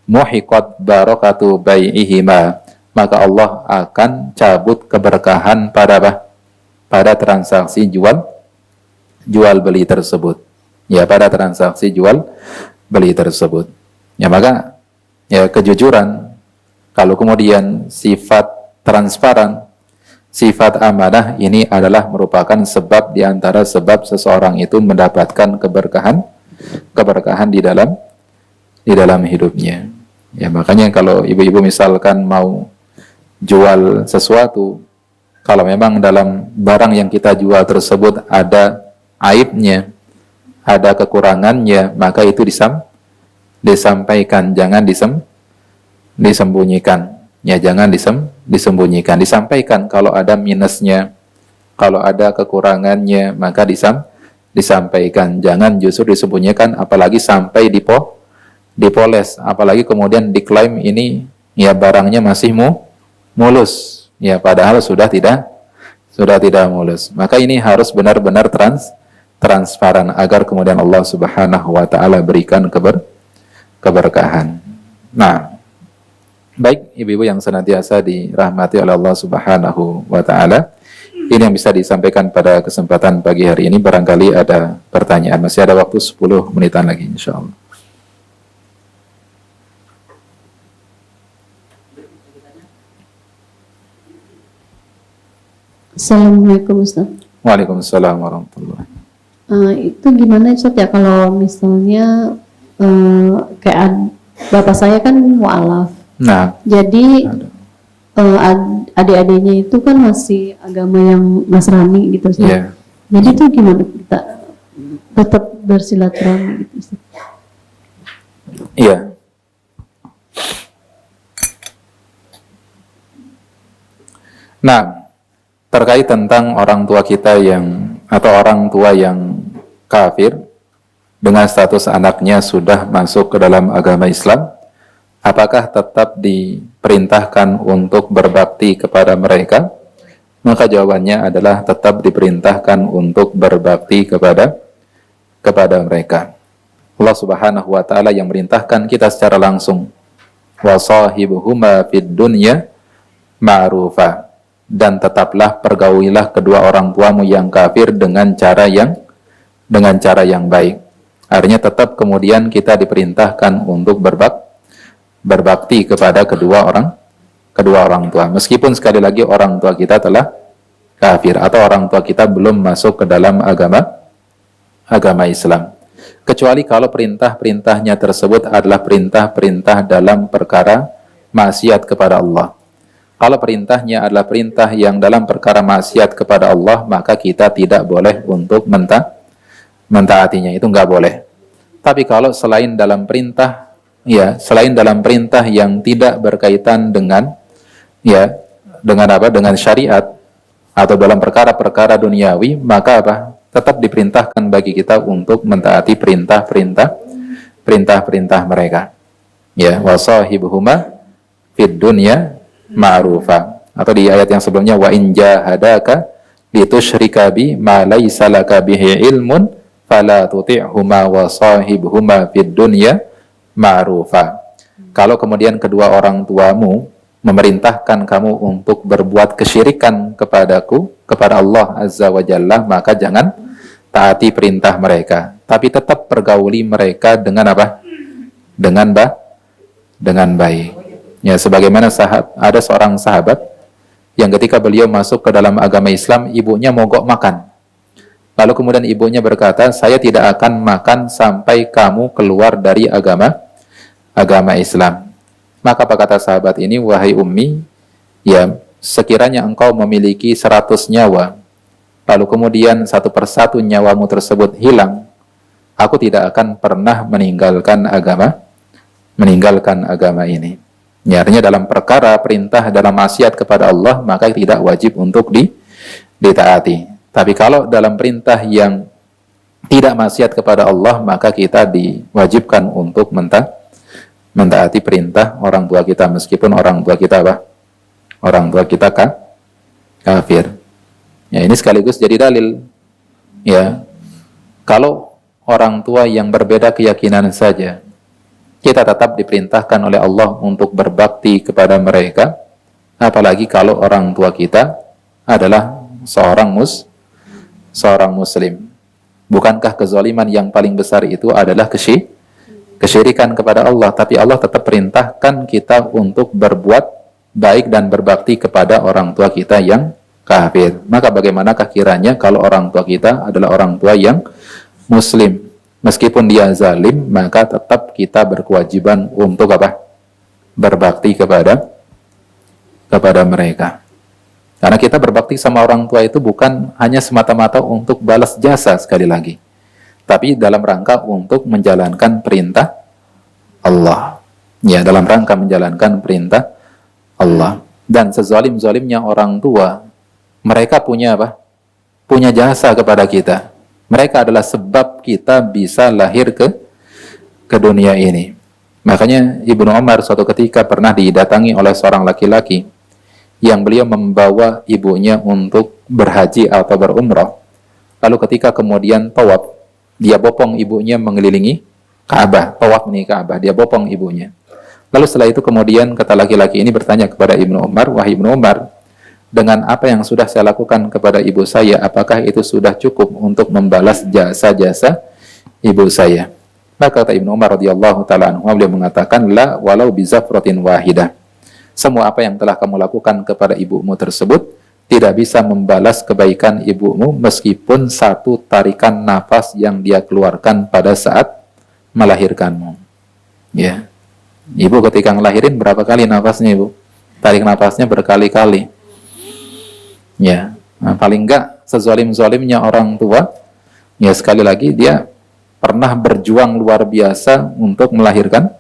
muhiqat barakatu bai'ihima, maka Allah akan cabut keberkahan pada transaksi jual beli tersebut. Ya, pada transaksi jual beli tersebut. Ya, maka ya kejujuran, kalau kemudian sifat transparan, sifat amanah, ini adalah merupakan sebab di antara sebab seseorang itu mendapatkan keberkahan di dalam hidupnya. Ya, makanya kalau ibu-ibu misalkan mau jual sesuatu, kalau memang dalam barang yang kita jual tersebut ada aibnya, ada kekurangannya, maka itu disampaikan, jangan disembunyikan. Ya, jangan disembunyikan, disampaikan. Kalau ada minusnya, kalau ada kekurangannya, maka disampaikan. Jangan justru disembunyikan, apalagi sampai dipoles, apalagi kemudian diklaim ini ya barangnya masih mulus. Ya, padahal sudah tidak mulus. Maka ini harus benar-benar transparan agar kemudian Allah Subhanahu wa taala berikan keberkahan. Nah, baik ibu-ibu yang senantiasa dirahmati oleh Allah Subhanahu wa taala, ini yang bisa disampaikan pada kesempatan pagi hari ini. Barangkali ada pertanyaan, masih ada waktu 10 menitan lagi insyaallah. Assalamualaikum Ustaz. Waalaikumsalam warahmatullahi. Itu gimana Ustaz ya kalau misalnya kayak bapak saya kan mualaf. Nah, Jadi adik-adiknya itu kan masih agama yang Nasrani gitu Ustaz. yeah. Jadi itu gimana kita tetap bersilaturahmi gitu Ustaz? Iya. Nah, terkait tentang orang tua kita atau orang tua yang kafir dengan status anaknya sudah masuk ke dalam agama Islam, apakah tetap diperintahkan untuk berbakti kepada mereka? Maka jawabannya adalah tetap diperintahkan untuk berbakti kepada mereka. Allah Subhanahu wa taala yang merintahkan kita secara langsung, wa sahibuhuma fid dunya ma'rufa, dan tetaplah pergaulilah kedua orang tuamu yang kafir dengan cara yang baik. Artinya tetap kemudian kita diperintahkan untuk berbakti kepada kedua orang tua, meskipun sekali lagi orang tua kita telah kafir atau orang tua kita belum masuk ke dalam agama Islam, kecuali kalau perintah-perintahnya tersebut adalah perintah-perintah dalam perkara maksiat kepada Allah. Kalau perintahnya adalah perintah yang dalam perkara maksiat kepada Allah, maka kita tidak boleh untuk mentaatinya, itu nggak boleh. Tapi kalau selain dalam perintah yang tidak berkaitan dengan dengan syariat atau dalam perkara-perkara duniawi, maka tetap diperintahkan bagi kita untuk mentaati perintah mereka. Ya, wasahibuhuma fid dunya ma'rufa. Atau di ayat yang sebelumnya, wa in jahadaka litusyrika bi ma laisa laka bihi ilmun fala tuti'huma wa sahibhuma fid dunya ma'rufa. Kalau kemudian kedua orang tuamu memerintahkan kamu untuk berbuat kesyirikan kepadaku, kepada Allah Azza wa Jalla, maka jangan taati perintah mereka, tapi tetap pergauli mereka dengan apa? Dengan baik. Ya, sebagaimana ada seorang sahabat yang ketika beliau masuk ke dalam agama Islam, ibunya mogok makan. Lalu kemudian ibunya berkata, saya tidak akan makan sampai kamu keluar dari agama Islam. Maka apa kata sahabat ini, wahai ummi, ya sekiranya engkau memiliki 100 nyawa, lalu kemudian satu persatu nyawamu tersebut hilang, aku tidak akan pernah meninggalkan agama ini. Ya, artinya dalam perkara perintah dalam maksiat kepada Allah, maka tidak wajib untuk ditaati. Tapi kalau dalam perintah yang tidak maksiat kepada Allah, maka kita diwajibkan untuk mentaati perintah orang tua kita, meskipun orang tua kita apa? Orang tua kita kafir. Ya, ini sekaligus jadi dalil. Ya, kalau orang tua yang berbeda keyakinan saja, kita tetap diperintahkan oleh Allah untuk berbakti kepada mereka, apalagi kalau orang tua kita adalah seorang muslim. Bukankah kezaliman yang paling besar itu adalah kesyirikan kepada Allah? Tapi Allah tetap perintahkan kita untuk berbuat baik dan berbakti kepada orang tua kita yang kafir. Maka bagaimanakah kiranya kalau orang tua kita adalah orang tua yang muslim? Meskipun dia zalim, maka tetap kita berkewajiban untuk apa? Berbakti kepada mereka. Karena kita berbakti sama orang tua itu bukan hanya semata-mata untuk balas jasa, sekali lagi, tapi dalam rangka untuk menjalankan perintah Allah. Ya, dalam rangka menjalankan perintah Allah. Dan sezalim-zalimnya orang tua, mereka punya apa? Punya jasa kepada kita. Mereka adalah sebab kita bisa lahir ke dunia ini. Makanya Ibnu Umar suatu ketika pernah didatangi oleh seorang laki-laki yang beliau membawa ibunya untuk berhaji atau berumrah. Lalu ketika kemudian tawaf, dia bopong ibunya mengelilingi Ka'bah, tawaf nih Ka'bah, dia bopong ibunya. Lalu setelah itu kemudian kata laki-laki ini bertanya kepada Ibnu Umar, wahai Ibnu Umar, dengan apa yang sudah saya lakukan kepada ibu saya, apakah itu sudah cukup untuk membalas jasa-jasa ibu saya? Maka kata Ibnu Umar radhiyallahu taala anhu, beliau mengatakan, la walau bizafratin wahidah. Semua apa yang telah kamu lakukan kepada ibumu tersebut tidak bisa membalas kebaikan ibumu meskipun satu tarikan nafas yang dia keluarkan pada saat melahirkanmu. Ya. Ibu ketika ngelahirin berapa kali nafasnya, Ibu? Tarik nafasnya berkali-kali. Ya, nah, paling enggak sezalim-zalimnya orang tua, ya sekali lagi dia pernah berjuang luar biasa untuk melahirkan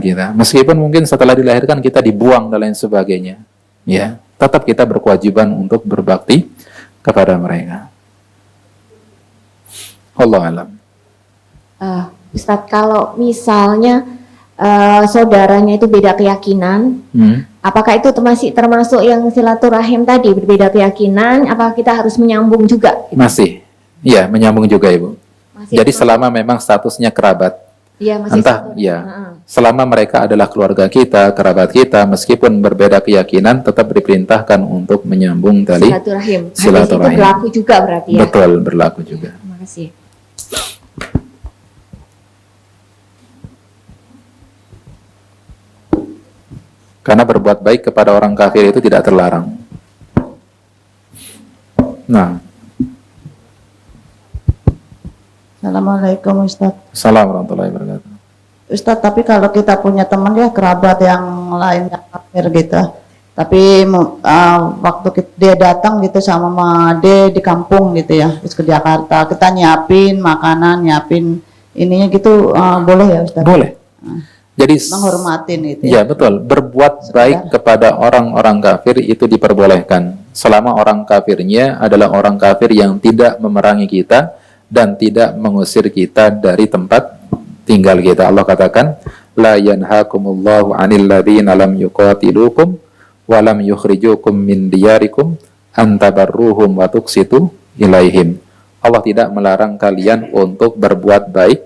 kita. Meskipun mungkin setelah dilahirkan kita dibuang dan lain sebagainya, ya, tetap kita berkewajiban untuk berbakti kepada mereka. Wallahu a'lam. Ustadz, kalau misalnya saudaranya itu beda keyakinan, apakah itu masih termasuk yang silaturahim tadi, berbeda keyakinan? Apakah kita harus menyambung juga? Masih, ya menyambung juga, Ibu. Masih jadi selama memang statusnya kerabat, ya, masih entah ya, selama mereka adalah keluarga kita, kerabat kita, meskipun berbeda keyakinan, tetap diperintahkan untuk menyambung tali silaturahim. silaturahim. Itu berlaku juga berarti ya? Betul, berlaku juga. Terima kasih. Karena berbuat baik kepada orang kafir itu tidak terlarang. Nah. Assalamualaikum Ustadz. Assalamualaikum warahmatullahi wabarakatuh. Ustadz, tapi kalau kita punya teman ya kerabat yang lain yang kafir gitu, tapi waktu dia datang gitu sama Made di kampung gitu ya, terus ke Jakarta, kita nyiapin makanan, nyiapin ininya gitu, boleh ya Ustadz? Boleh. Jadi menghormatin itu. Ya betul, berbuat baik kepada orang-orang kafir itu diperbolehkan selama orang kafirnya adalah orang kafir yang tidak memerangi kita dan tidak mengusir kita dari tempat tinggal kita. Allah katakan, la yanhakumullahu 'anil ladzina lam yuqatilukum wa lam yukhrijukum min diyarikum an tabarruhum wa tuqsitu ilaihim. Allah tidak melarang kalian untuk berbuat baik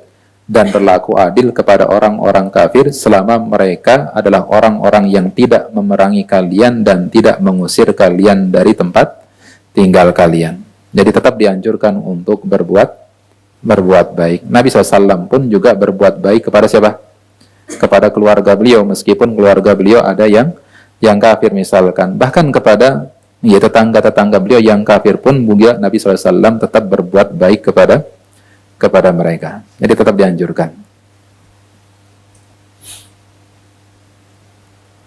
dan berlaku adil kepada orang-orang kafir selama mereka adalah orang-orang yang tidak memerangi kalian dan tidak mengusir kalian dari tempat tinggal kalian. Jadi tetap dianjurkan untuk berbuat baik. Nabi SAW pun juga berbuat baik kepada siapa? Kepada keluarga beliau, meskipun keluarga beliau ada yang kafir misalkan. Bahkan kepada tetangga-tetangga beliau yang kafir pun juga Nabi SAW tetap berbuat baik kepada mereka. Jadi tetap dianjurkan.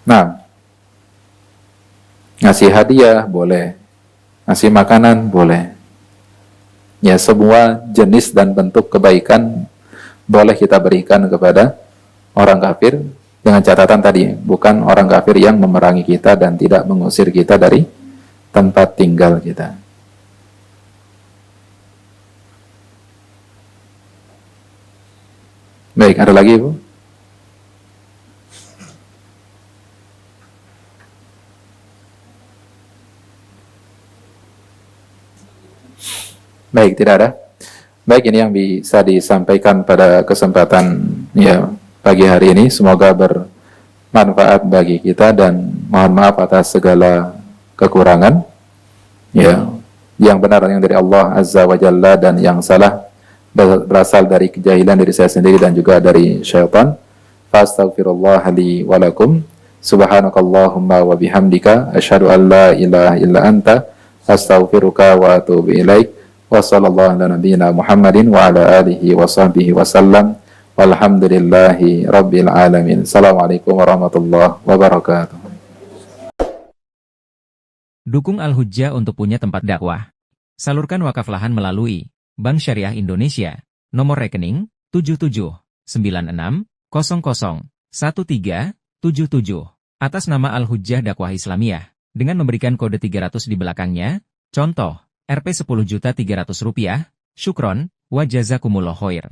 Nah, ngasih hadiah boleh, ngasih makanan boleh. Ya, semua jenis dan bentuk kebaikan boleh kita berikan kepada orang kafir dengan catatan tadi, bukan orang kafir yang memerangi kita dan tidak mengusir kita dari tempat tinggal kita. Baik, ada lagi, Bu? Baik, tidak ada. Baik, ini yang bisa disampaikan pada kesempatan pagi hari ini. Semoga bermanfaat bagi kita dan mohon maaf atas segala kekurangan. Yang benar yang dari Allah Azza wa Jalla dan yang salah berasal dari kejahilan diri saya sendiri dan juga dari syaitan. Fastaghfirullah li wa lakum. Subhanakallahumma wa bihamdika asyhadu an la ilaha illa anta astaghfiruka wa atubu ilaik. Wa sallallahu ala nabiyyina Muhammadin wa ala alihi wa sahbihi wa sallam. Walhamdulillahi rabbil alamin. Assalamualaikum warahmatullahi wabarakatuh. Dukung Al-Hujjah untuk punya tempat dakwah. Salurkan wakaf lahan melalui Bank Syariah Indonesia, nomor rekening 7796001377 atas nama Al-Hujjah Dakwah Islamiyah dengan memberikan kode 300 di belakangnya. Contoh, Rp 10.300.000, syukron, wa jazakumullah khair.